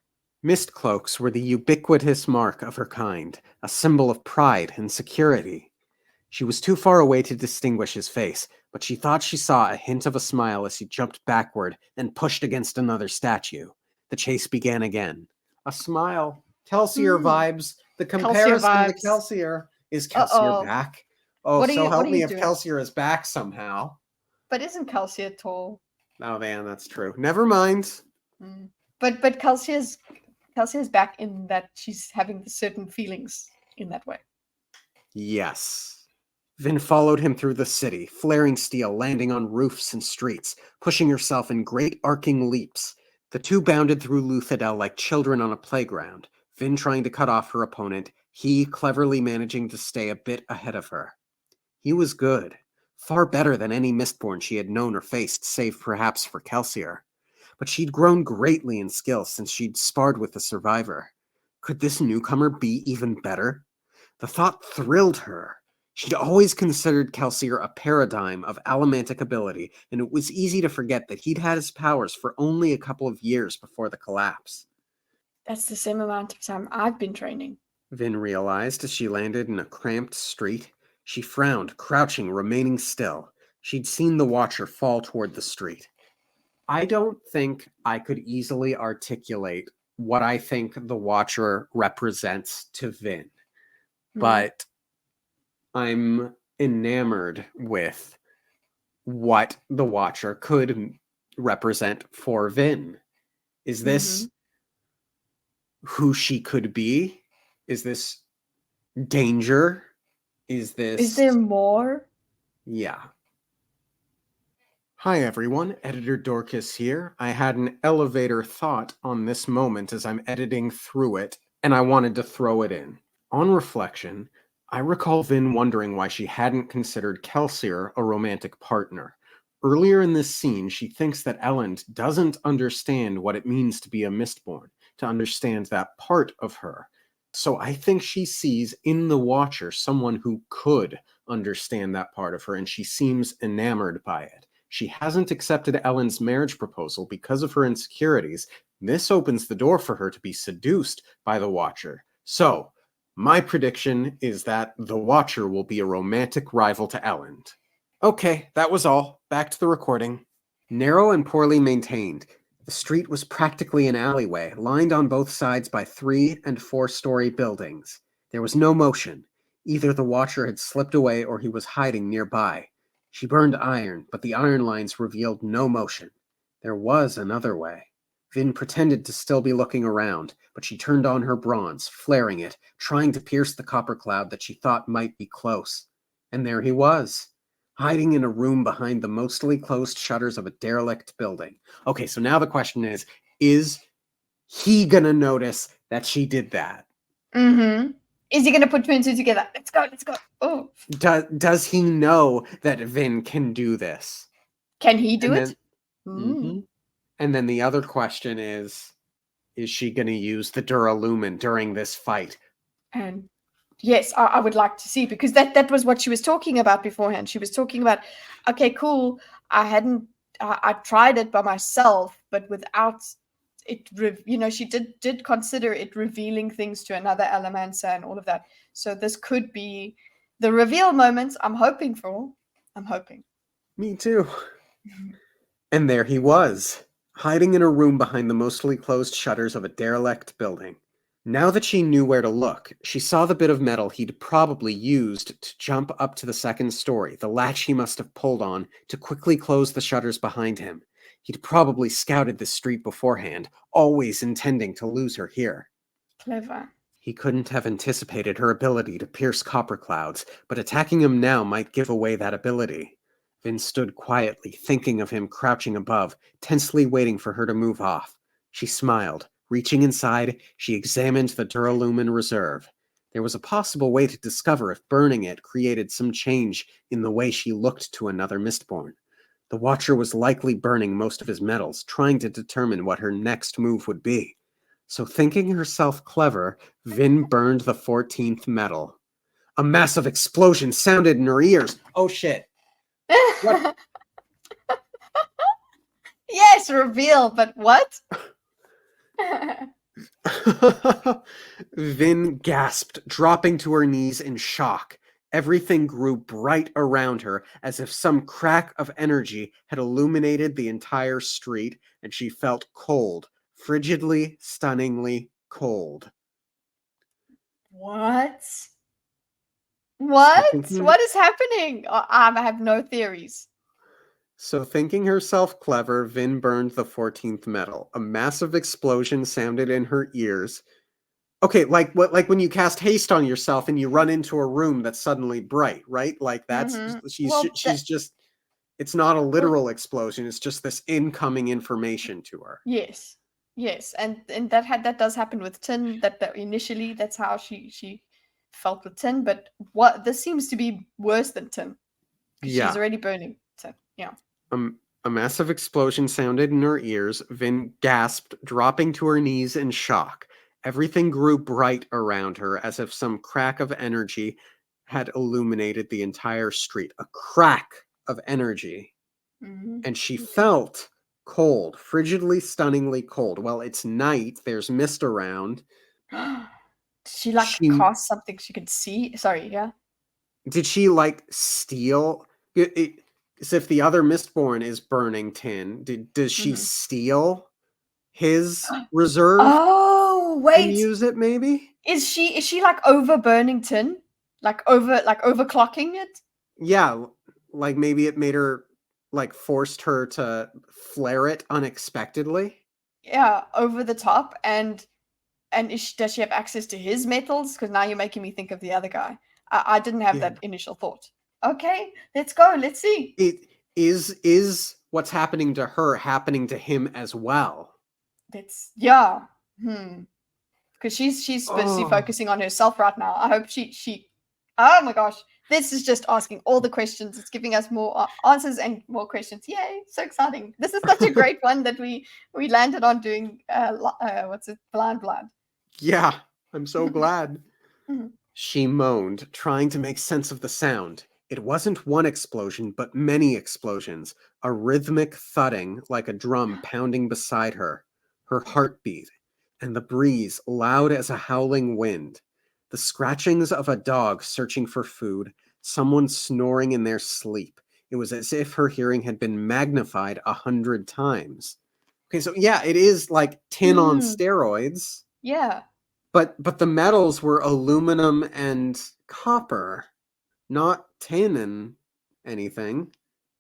Mist cloaks were the ubiquitous mark of her kind, a symbol of pride and security. She was too far away to distinguish his face, but she thought she saw a hint of a smile as he jumped backward and pushed against another statue. The chase began again. A smile. Kelsier vibes. The Kelsier comparison to vibes. Kelsier. Is Kelsier Uh-oh. back? Oh, What are so you help me if doing? Kelsier is back somehow. But isn't Kelsier tall? Oh man, that's true. Never mind. But Kelsey's back in that she's having certain feelings in that way. Yes. Vin followed him through the city, flaring steel, landing on roofs and streets, pushing herself in great arcing leaps. The two bounded through Luthadel like children on a playground, Vin trying to cut off her opponent, he cleverly managing to stay a bit ahead of her. He was good, far better than any Mistborn she had known or faced, save perhaps for Kelsier. But she'd grown greatly in skill since she'd sparred with the survivor. Could this newcomer be even better? The thought thrilled her. She'd always considered Kelsier a paradigm of allomantic ability, and it was easy to forget that he'd had his powers for only a couple of years before the collapse. That's the same amount of time I've been training. Vin realized as she landed in a cramped street. She frowned, crouching, remaining still. She'd seen the Watcher fall toward the street. I don't think I could easily articulate what I think the Watcher represents to Vin, but I'm enamored with what the Watcher could represent for Vin. Is this who she could be? Is this danger? Is there more? Yeah. Hi everyone, Editor Dorkus here. I had an elevator thought on this moment as I'm editing through it, and I wanted to throw it in. On reflection, I recall Vin wondering why she hadn't considered Kelsier a romantic partner. Earlier in this scene, she thinks that Elend doesn't understand what it means to be a Mistborn, to understand that part of her. So I think she sees in the Watcher someone who could understand that part of her, and she seems enamored by it. She hasn't accepted Elend's marriage proposal because of her insecurities. This opens the door for her to be seduced by the Watcher. So, my prediction is that the Watcher will be a romantic rival to Elend. Okay, that was all. Back to the recording. Narrow and poorly maintained, the street was practically an alleyway, lined on both sides by 3- and 4-story buildings. There was no motion. Either the Watcher had slipped away or he was hiding nearby. She burned iron, but the iron lines revealed no motion. There was another way. Vin pretended to still be looking around, but she turned on her bronze, flaring it, trying to pierce the copper cloud that she thought might be close. And there he was, hiding in a room behind the mostly closed shutters of a derelict building. Okay, so now the question is he gonna notice that she did that? Mm-hmm. Is he gonna put two and two together? Let's go. Oh. Does he know that Vin can do this? Can he do And it? then, and then the other question is she going to use the Duralumin during this fight? And yes, I would like to see, because that was what she was talking about beforehand. She was talking about, okay, cool. I tried it by myself, but without it. She did consider it revealing things to another Alamancer and all of that. So this could be the reveal moment I'm hoping for. I'm hoping. Me too. And there he was, hiding in a room behind the mostly closed shutters of a derelict building. Now that she knew where to look, she saw the bit of metal he'd probably used to jump up to the second story, the latch he must have pulled on to quickly close the shutters behind him. He'd probably scouted the street beforehand, always intending to lose her here. Clever. He couldn't have anticipated her ability to pierce copper clouds, but attacking him now might give away that ability. Vin stood quietly, thinking of him crouching above, tensely waiting for her to move off. She smiled. Reaching inside, she examined the Duralumin reserve. There was a possible way to discover if burning it created some change in the way she looked to another Mistborn. The Watcher was likely burning most of his metals, trying to determine what her next move would be. So thinking herself clever, Vin burned the 14th metal. A massive explosion sounded in her ears. Oh shit. What? Yes, reveal, but what? Vin gasped, dropping to her knees in shock. Everything grew bright around her, as if some crack of energy had illuminated the entire street, and she felt cold, frigidly, stunningly cold. What? So What? thinking, What is happening? I have no theories. so thinking herself clever, Vin burned the 14th metal. A massive explosion sounded in her ears. Okay, like when you cast haste on yourself and you run into a room that's suddenly bright, right? Like that's she's just, it's not a literal explosion, it's just this incoming information to her. Yes, and that does happen with Tin. That initially that's how she felt with Tin, but what this seems to be worse than Tin, because she's already burning. So yeah. A massive explosion sounded in her ears. Vin gasped, dropping to her knees in shock. Everything grew bright around her, as if some crack of energy had illuminated the entire street. A crack of energy. And she felt cold, frigidly, stunningly cold. Well, it's night, there's mist around. Did she cast something she could see? Sorry, yeah. Did she steal? As if the other Mistborn is burning tin. Does she steal his reserve? Oh wait, and use it maybe? Is she over burning Tin? Overclocking it? Yeah, maybe it made her forced her to flare it unexpectedly. Yeah, over the top. And does she have access to his metals? Because now you're making me think of the other guy. I didn't have that initial thought. Okay, let's go. Let's see. It is what's happening to her happening to him as well. Because she's busy focusing on herself right now. I hope she. Oh my gosh, this is just asking all the questions. It's giving us more answers and more questions. Yay! So exciting. This is such a great one that we landed on doing. Blind blood. Yeah, I'm so glad. She moaned, trying to make sense of the sound. It wasn't one explosion, but many explosions, a rhythmic thudding like a drum pounding beside her. Her heartbeat, and the breeze loud as a howling wind. The scratchings of a dog searching for food, someone snoring in their sleep. It was as if her hearing had been magnified 100 times. Okay, so yeah, it is like tin on steroids. Yeah. But the metals were aluminum and copper, not tin and anything.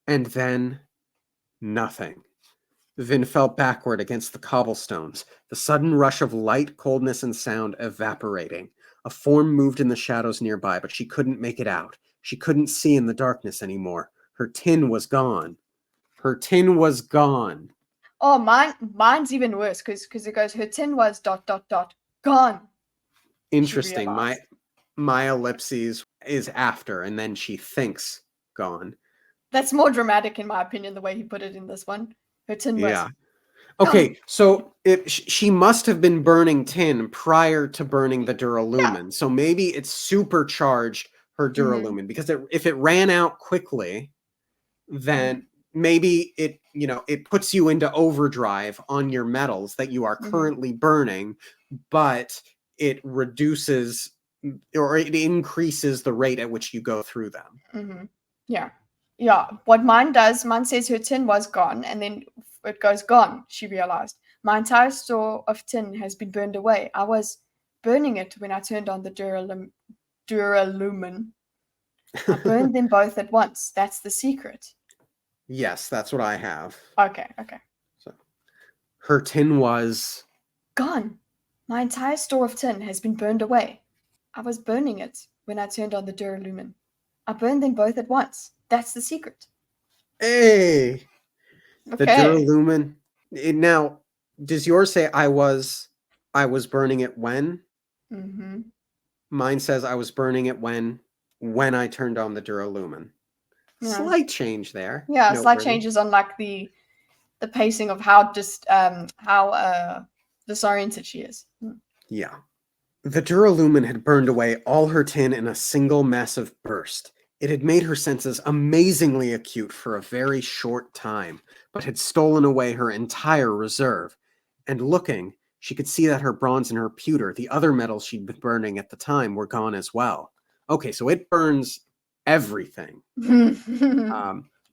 And then nothing. Vin fell backward against the cobblestones, the sudden rush of light, coldness, and sound evaporating. A form moved in the shadows nearby, but she couldn't make it out. She couldn't see in the darkness anymore. Her tin was gone. Her tin was gone. Oh, mine's even worse because it goes, her tin was ... gone. Interesting. realized. My ellipses is after, and then she thinks gone. That's more dramatic, in my opinion, the way he put it in this one. Her tin was Yeah. Okay, gone. so she must have been burning tin prior to burning the Duralumin. Yeah. So maybe it supercharged her Duralumin because if it ran out quickly, then maybe it puts you into overdrive on your metals that you are currently burning, but it reduces or it increases the rate at which you go through them. Yeah. What mine does, mine says her tin was gone, and then it goes gone. She realized my entire store of tin has been burned away. I was burning it when I turned on the Duralumin. I burned them both at once. That's the secret. Yes, that's what I have. Okay. So her tin was gone. My entire store of tin has been burned away. I was burning it when I turned on the Duralumin. I burned them both at once. That's the secret. Hey, the Okay. Duralumin. Now, does yours say I was burning it when? Mine says I was burning it when I turned on the Duralumin. Yeah. Slight change there. Yeah, slight Noteworthy. changes on like the pacing of how disoriented she is. Yeah. The Duralumin had burned away all her tin in a single massive burst. It had made her senses amazingly acute for a very short time, but had stolen away her entire reserve. And looking, she could see that her bronze and her pewter, the other metals she'd been burning at the time, were gone as well. Okay, so it burns everything.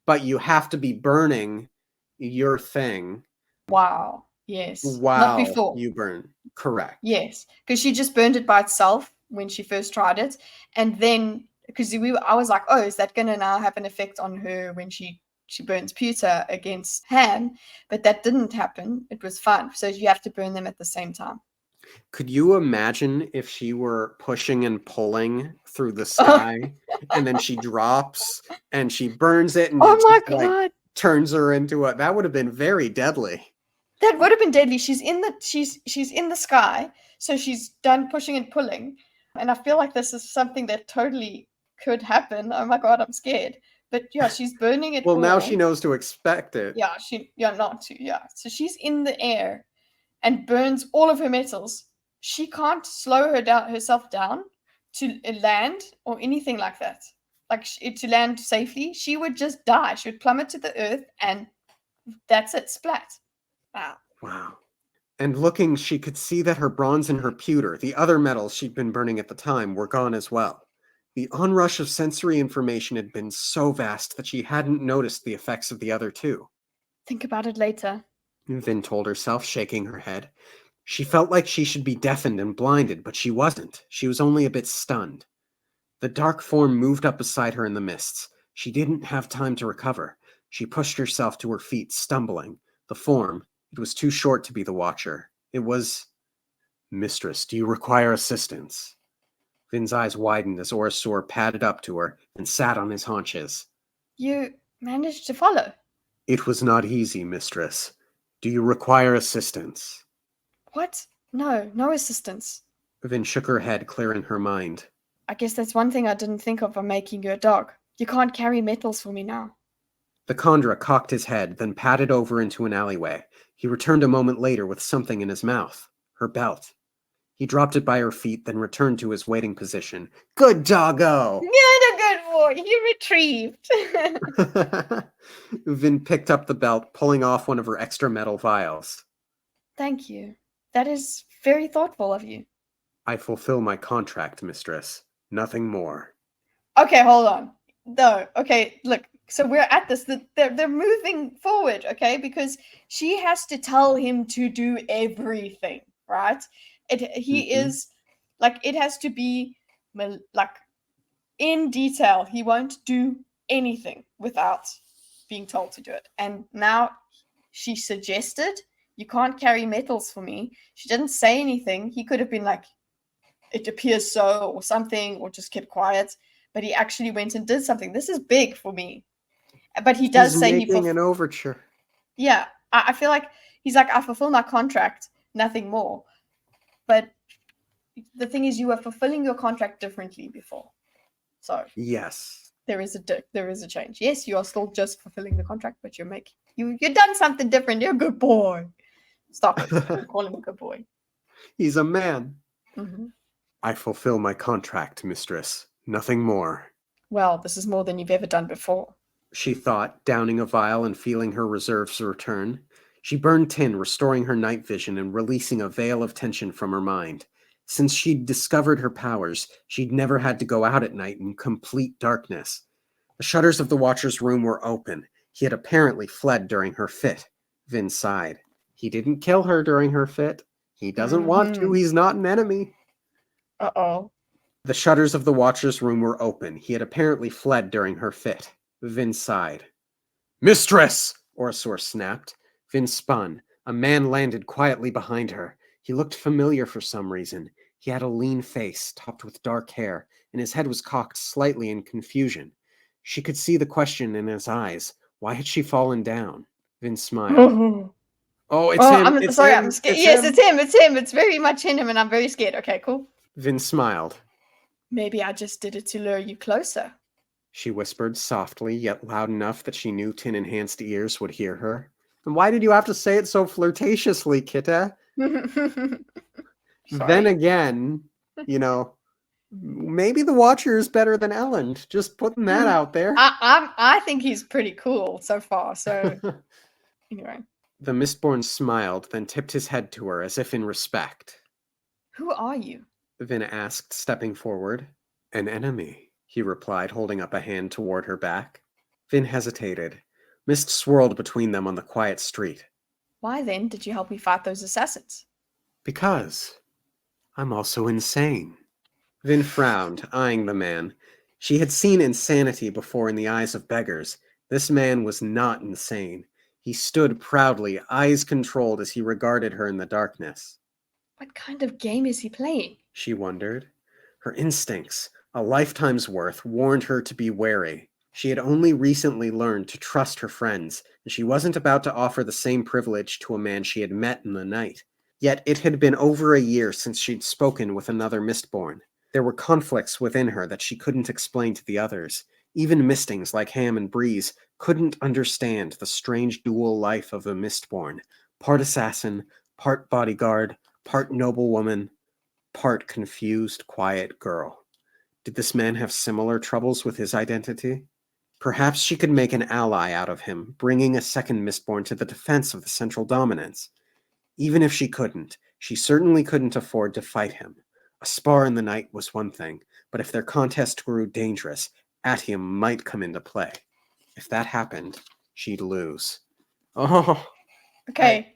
But you have to be burning your thing. Wow. Yes. While Not before. you burn. Correct. Yes, because she just burned it by itself when she first tried it, and then because I was like, oh, is that going to now have an effect on her when she burns pewter against ham? But that didn't happen. It was fine. So you have to burn them at the same time. Could you imagine if she were pushing and pulling through the sky and then she drops and she burns it and oh it my just, god, like, turns her into a... That would have been very deadly. that would have been deadly. She's in the sky, so she's done pushing and pulling, and I feel like this is something that totally could happen. Oh my god, I'm scared. But yeah, she's burning it. Well, now all. she knows to expect it. Not to. Yeah, so she's in the air and burns all of her metals. She can't slow herself down to land or anything like that. Like to land safely, she would just die. She would plummet to the earth, and that's it. Splat. Wow. And looking, she could see that her bronze and her pewter, the other metals she'd been burning at the time, were gone as well. The onrush of sensory information had been so vast that she hadn't noticed the effects of the other two. Think about it later, Vin told herself, shaking her head. She felt like she should be deafened and blinded, but she wasn't. She was only a bit stunned. The dark form moved up beside her in the mists. She didn't have time to recover. She pushed herself to her feet, stumbling. The form, it was too short to be the Watcher. It was... Mistress, do you require assistance? Vin's eyes widened as Orasor padded up to her and sat on his haunches. You managed to follow. It was not easy, mistress. Do you require assistance? What? No assistance. Vin shook her head, clearing her mind. I guess that's one thing I didn't think of by making you a dog. You can't carry metals for me now. The Kandra cocked his head, then padded over into an alleyway. He returned a moment later with something in his mouth. Her belt. He dropped it by her feet, then returned to his waiting position. Good doggo! You're a good boy. You retrieved. Vin picked up the belt, pulling off one of her extra metal vials. Thank you. That is very thoughtful of you. I fulfill my contract, mistress. Nothing more. Okay, hold on. No, okay, look. So we're at this. They're moving forward, okay? Because she has to tell him to do everything, right? He is like, it has to be like in detail. He won't do anything without being told to do it. And now She suggested, you can't carry metals for me. She didn't say anything. He could have been like, it appears so, or something, or just kept quiet. But he actually went and did something. This is big for me. But he does He's say making an overture. Yeah, I feel like he's like, I fulfill my contract, nothing more. But the thing is, you were fulfilling your contract differently before. So yes, there is a change. Yes, you are still just fulfilling the contract, but you've done something different. You're a good boy. Stop it. Don't call him a good boy. He's a man. Mm-hmm. I fulfill my contract, mistress. Nothing more. Well, this is more than you've ever done before. She thought, downing a vial and feeling her reserves return. She burned tin, restoring her night vision and releasing a veil of tension from her mind. Since she'd discovered her powers, she'd never had to go out at night in complete darkness. The shutters of the Watcher's room were open. He had apparently fled during her fit. Vin sighed. He didn't kill her during her fit. He doesn't want to. He's not an enemy. Uh-oh. The shutters of the Watcher's room were open. He had apparently fled during her fit. Vin sighed. Mistress! Orosor snapped. Vin spun. A man landed quietly behind her. He looked familiar for some reason. He had a lean face, topped with dark hair, and his head was cocked slightly in confusion. She could see the question in his eyes. Why had she fallen down? Vin smiled. Oh, it's him. I'm It's sorry, him. I'm scared. It's Yes, him. it's him. It's him. It's very much him, and I'm very scared. Okay, cool. Vin smiled. Maybe I just did it to lure you closer. She whispered softly, yet loud enough that she knew tin-enhanced ears would hear her. And why did you have to say it so flirtatiously, Kitta? Then again, maybe the Watcher is better than Elend. Just putting that out there. I think he's pretty cool so far. So anyway. The Mistborn smiled, then tipped his head to her as if in respect. Who are you? Vin asked, stepping forward. An enemy, he replied, holding up a hand toward her back. Vin hesitated. Mist swirled between them on the quiet street. Why then did you help me fight those assassins? Because I'm also insane. Vin frowned, eyeing the man. She had seen insanity before in the eyes of beggars. This man was not insane. He stood proudly, eyes controlled as he regarded her in the darkness. What kind of game is he playing? She wondered. Her instincts, a lifetime's worth, warned her to be wary. She had only recently learned to trust her friends, and she wasn't about to offer the same privilege to a man she had met in the night. Yet it had been over a year since she'd spoken with another Mistborn. There were conflicts within her that she couldn't explain to the others. Even Mistings like Ham and Breeze couldn't understand the strange dual life of a Mistborn. Part assassin, part bodyguard, part noblewoman, part confused, quiet girl. Did this man have similar troubles with his identity? Perhaps she could make an ally out of him, bringing a second Mistborn to the defense of the central dominance. Even if she couldn't, she certainly couldn't afford to fight him. A spar in the night was one thing, but if their contest grew dangerous, Atium might come into play. If that happened, she'd lose. Oh. Okay.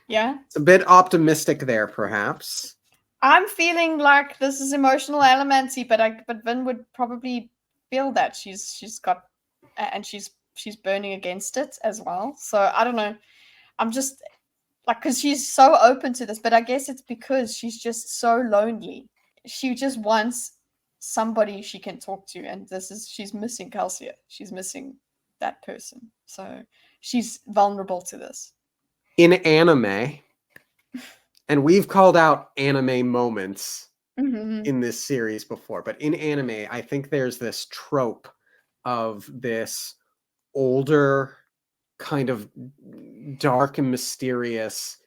Yeah? It's a bit optimistic there, perhaps. I'm feeling like this is emotional elemency, but Vin would probably feel that she's got, and she's burning against it as well. So I don't know. I'm just like, because she's so open to this, but I guess it's because she's just so lonely. She just wants somebody she can talk to, and she's missing Calcia. She's missing that person. So she's vulnerable to this. In anime, and we've called out anime moments in this series before, but in anime, I think there's this trope of this older, kind of dark and mysterious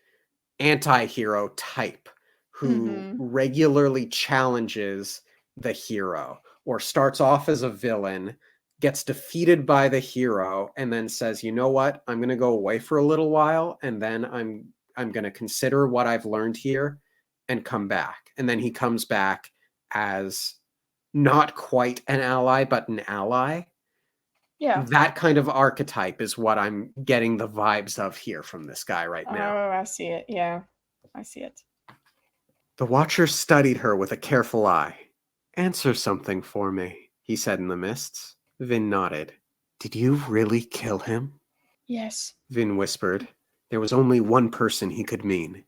anti-hero type who regularly challenges the hero or starts off as a villain, gets defeated by the hero, and then says, you know what, I'm going to go away for a little while, and then I'm going to consider what I've learned here and come back. And then he comes back as not quite an ally, but an ally. Yeah. That kind of archetype is what I'm getting the vibes of here from this guy right now. Oh, I see it. Yeah, I see it. The Watcher studied her with a careful eye. Answer something for me, he said in the mists. Vin nodded. Did you really kill him? Yes. Vin whispered. There was only one person he could mean.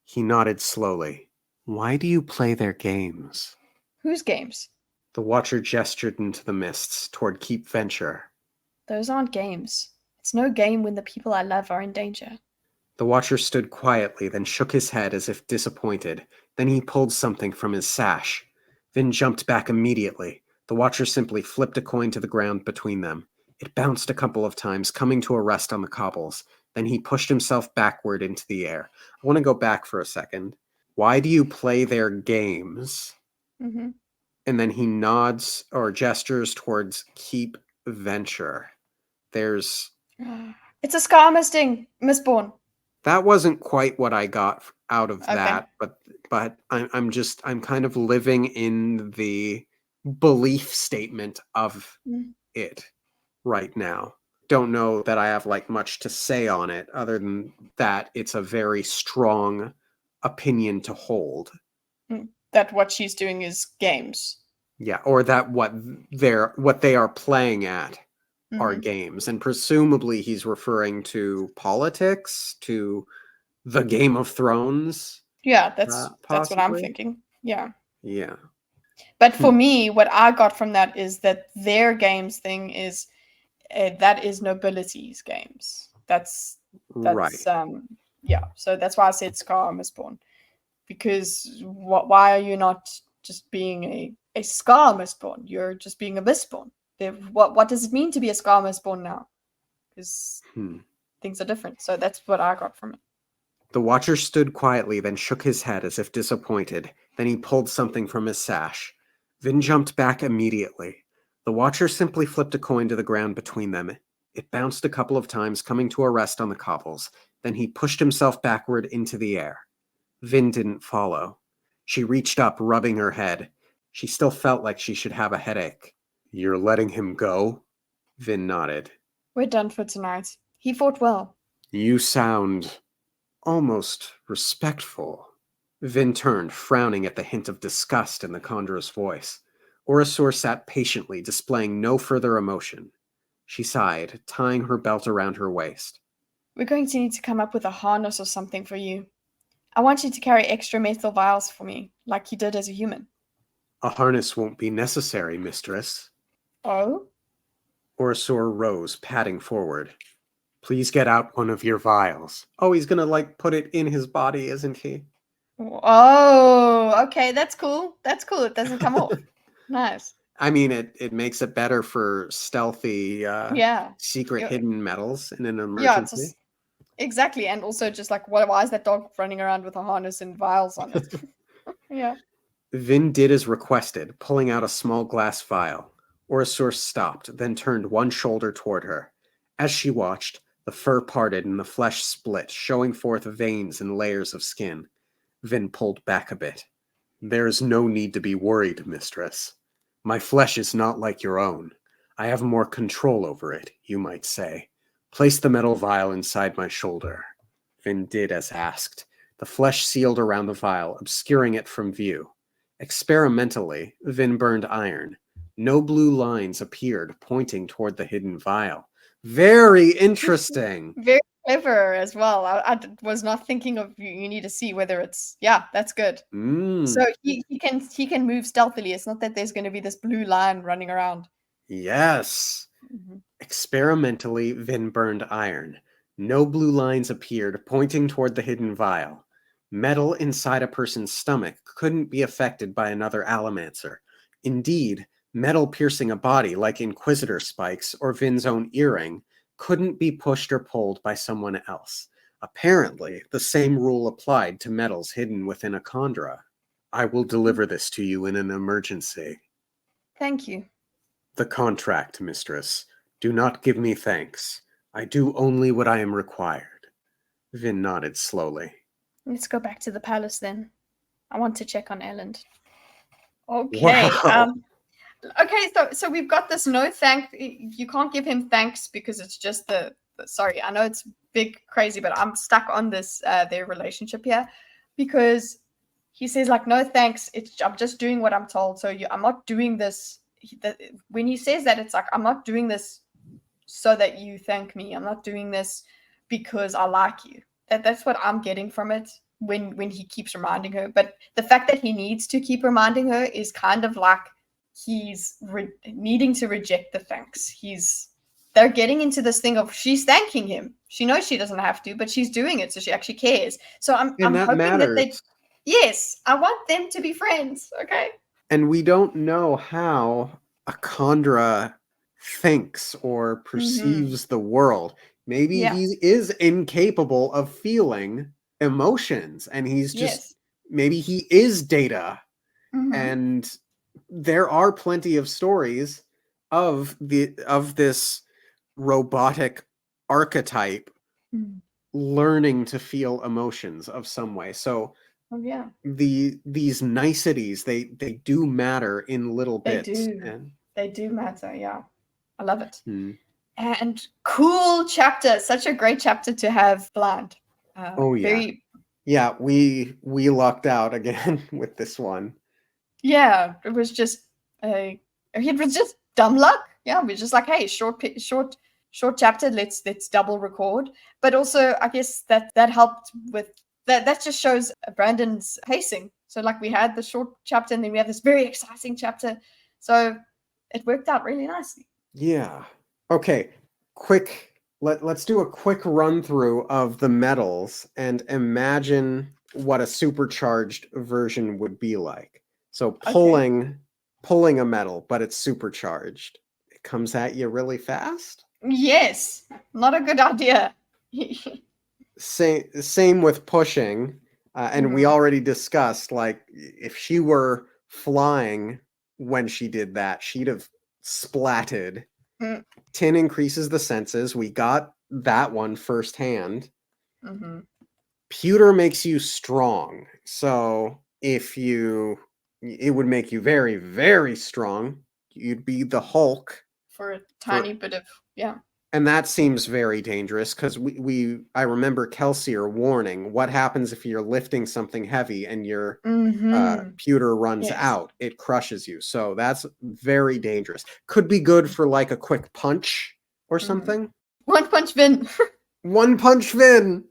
He nodded slowly. Why do you play their games? Whose games? The Watcher gestured into the mists toward Keep Venture. Those aren't games. It's no game when the people I love are in danger. The Watcher stood quietly, then shook his head as if disappointed. Then he pulled something from his sash. Vin jumped back immediately. The Watcher simply flipped a coin to the ground between them. It bounced a couple of times, coming to a rest on the cobbles. Then he pushed himself backward into the air. I want to go back for a second. Why do you play their games? Mm-hmm. And then he nods or gestures towards Keep Venture. There's... It's a scar misting, Mistborn. That wasn't quite what I got out of Okay. that, but I'm kind of living in the belief statement of it right now. Don't know that I have like much to say on it other than that it's a very strong opinion to hold. That what she's doing is games. Yeah, or that what they are playing at are games, and presumably he's referring to politics, to the Game of Thrones. Yeah, that's what I'm possibly. thinking. Yeah. Yeah. But for me, what I got from that is that their games thing is that is nobility's games. That's right. Yeah. So that's why I said Scar Mistborn, because why are you not just being a Scar Mistborn? You're just being a Mistborn. What does it mean to be a Scar Mistborn now? Because things are different. So that's what I got from it. The Watcher stood quietly, then shook his head as if disappointed. Then he pulled something from his sash. Vin jumped back immediately. The Watcher simply flipped a coin to the ground between them. It bounced a couple of times, coming to a rest on the cobbles. Then he pushed himself backward into the air. Vin didn't follow. She reached up, rubbing her head. She still felt like she should have a headache. You're letting him go? Vin nodded. We're done for tonight. He fought well. You sound almost respectful. Vin turned, frowning at the hint of disgust in the Kandra's voice. Orasor sat patiently, displaying no further emotion. She sighed, tying her belt around her waist. We're going to need to come up with a harness or something for you. I want you to carry extra metal vials for me, like you did as a human. A harness won't be necessary, mistress. Oh? Orasor rose, padding forward. Please get out one of your vials. Oh, he's gonna, put it in his body, isn't he? Oh, okay, that's cool. That's cool. It doesn't come off. Nice. I mean, it makes it better for stealthy, secret hidden metals in an emergency. Yeah, exactly. And also just why is that dog running around with a harness and vials on it? Yeah. Vin did as requested, pulling out a small glass vial. Orasor stopped, then turned one shoulder toward her. As she watched, the fur parted and the flesh split, showing forth veins and layers of skin. Vin pulled back a bit. There is no need to be worried, mistress. My flesh is not like your own. I have more control over it, you might say. Place the metal vial inside my shoulder. Vin did as asked. The flesh sealed around the vial, obscuring it from view. Experimentally, Vin burned iron. No blue lines appeared, pointing toward the hidden vial. Very interesting. Very clever as well. I was not thinking of you need to see whether it's that's good. So he can move stealthily. It's not that there's going to be this blue line running around. Yes. Experimentally, Vin burned iron. No blue lines appeared, pointing toward the hidden vial. Metal inside a person's stomach couldn't be affected by another Allomancer. Indeed, metal piercing a body like Inquisitor spikes or Vin's own earring couldn't be pushed or pulled by someone else. Apparently, the same rule applied to metals hidden within a Kandra. I will deliver this to you in an emergency. Thank you. The contract, mistress. Do not give me thanks. I do only what I am required. Vin nodded slowly. Let's go back to the palace then. I want to check on Elend. Okay. Wow. Okay, so we've got this no thank. You can't give him thanks because it's just sorry, I know it's big crazy, but I'm stuck on this their relationship here because he says no thanks. I'm just doing what I'm told. So I'm not doing this. When he says that, it's I'm not doing this so that you thank me. I'm not doing this because I like you. That's what I'm getting from it when he keeps reminding her. But the fact that he needs to keep reminding her is kind of like he's needing to reject the thanks. They're getting into this thing of she's thanking him. She knows she doesn't have to, but she's doing it, so she actually cares. So I'm that hoping that matters. yes, I want them to be friends. Okay. And we don't know how a Kandra thinks or perceives the world. Maybe Yeah. he is incapable of feeling emotions, and he's just Yes. maybe he is data. Mm-hmm. And there are plenty of stories of this robotic archetype learning to feel emotions of some way. So Oh yeah. these niceties, they do matter in little They bits. do. And They do matter. Yeah. I love it. Hmm. And cool chapter. Such a great chapter to have planned. Oh yeah. Very. Yeah, we lucked out again with this one. Yeah, it was just it was just dumb luck. Yeah, we're just like, hey, short chapter. Let's double record. But also, I guess that helped with that. That just shows Brandon's pacing. So like we had the short chapter, and then we have this very exciting chapter. So it worked out really nicely. Yeah. Okay. Let's do a quick run through of the metals and imagine what a supercharged version would be like. So pulling a metal, but it's supercharged. It comes at you really fast. Yes, not a good idea. Same with pushing. And we already discussed, like, if she were flying when she did that, she'd have splatted. Mm. 10 increases the senses. We got that one firsthand. Pewter makes you strong. So it would make you very, very strong. You'd be the Hulk. For a tiny bit of, yeah. And that seems very dangerous because I remember Kelsier warning, what happens if you're lifting something heavy and your pewter runs out? It crushes you. So that's very dangerous. Could be good for like a quick punch or something. One punch Vin. One punch Vin.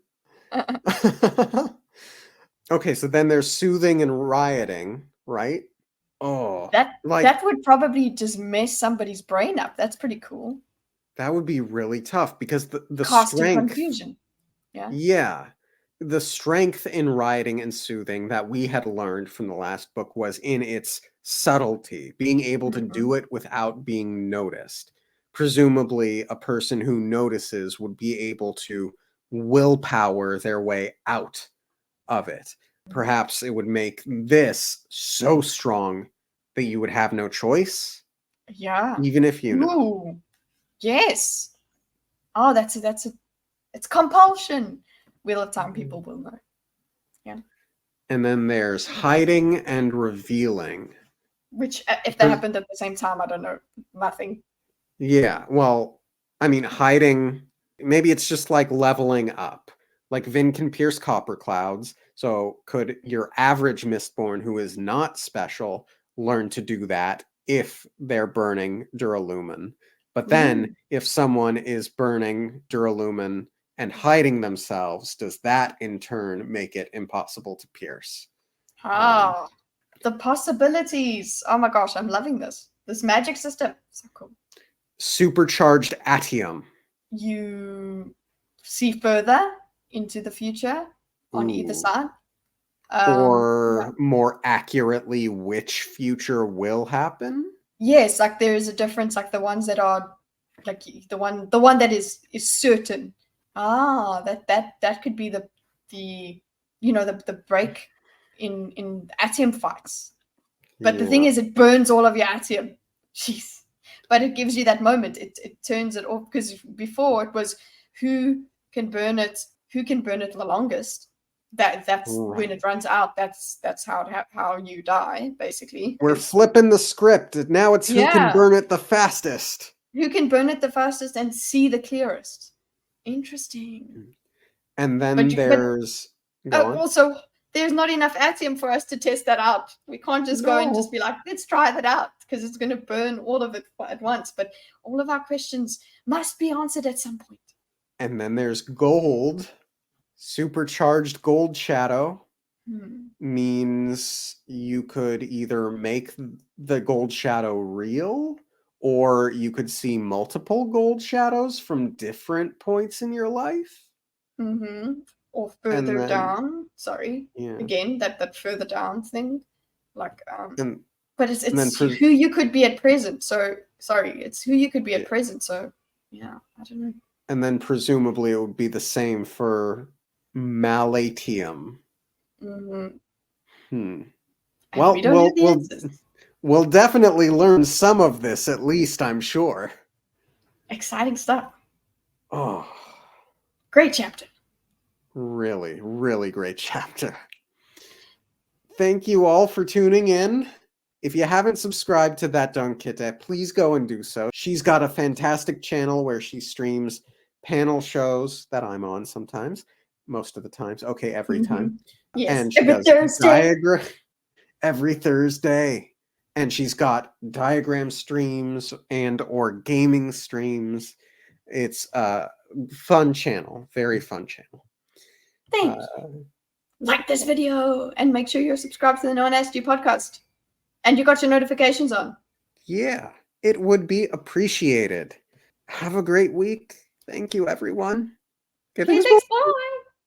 Okay, so then there's soothing and rioting, right? Oh, that would probably just mess somebody's brain up. That's pretty cool. That would be really tough because the Casting strength, confusion. Yeah. The strength in rioting and soothing that we had learned from the last book was in its subtlety, being able to do it without being noticed. Presumably, a person who notices would be able to willpower their way out of it. Perhaps it would make this so strong that you would have no choice. Yeah. Even if you know. Ooh. Yes. Oh, it's compulsion. Wheel of Time people will know. Yeah. And then there's hiding and revealing. Which, if that happened at the same time, I don't know. Nothing. Yeah. Well, I mean, hiding, maybe it's just like leveling up. Like Vin can pierce copper clouds. So could your average Mistborn who is not special learn to do that if they're burning Duralumin? But then if someone is burning Duralumin and hiding themselves, does that in turn make it impossible to pierce? The possibilities. Oh my gosh, I'm loving this. This magic system. So cool. Supercharged atium. You see further into the future on either side. Or more accurately, which future will happen? Yes, like there is a difference, like the ones that are like the one that is certain. That could be the break in atium fights. But the thing is, it burns all of your atium. Jeez. But it gives you that moment. It turns it off, because before it was who can burn it the longest. That's when it runs out. That's how you die, basically. We're flipping the script. Now it's who can burn it the fastest. Who can burn it the fastest and see the clearest. Interesting. And then there's also, there's not enough atium for us to test that out. We can't just go and just be like, let's try that out. because it's going to burn all of it at once. But all of our questions must be answered at some point. And then there's gold. Supercharged gold shadow means you could either make the gold shadow real, or you could see multiple gold shadows from different points in your life. Or further then, down. Sorry. Yeah. Again, that further down thing. Like, but it's then who you could be at present. So, sorry, it's who you could be at present. So, yeah, I don't know. And then presumably it would be the same for malatium. Well, we don't know the answers. We'll definitely learn some of this, at least, I'm sure. Exciting stuff. Oh. Great chapter. Really, really great chapter. Thank you all for tuning in. If you haven't subscribed to That Dunkite, please go and do so. She's got a fantastic channel where she streams panel shows that I'm on sometimes, most of the times. Okay, every time. Yes, and she does diagram every Thursday. And she's got diagram streams and or gaming streams. It's a fun channel, very fun channel. Thanks. Like this video and make sure you're subscribed to the No One Asked You podcast. And you got your notifications on. Yeah, it would be appreciated. Have a great week. Thank you, everyone. Okay, thanks. Bye.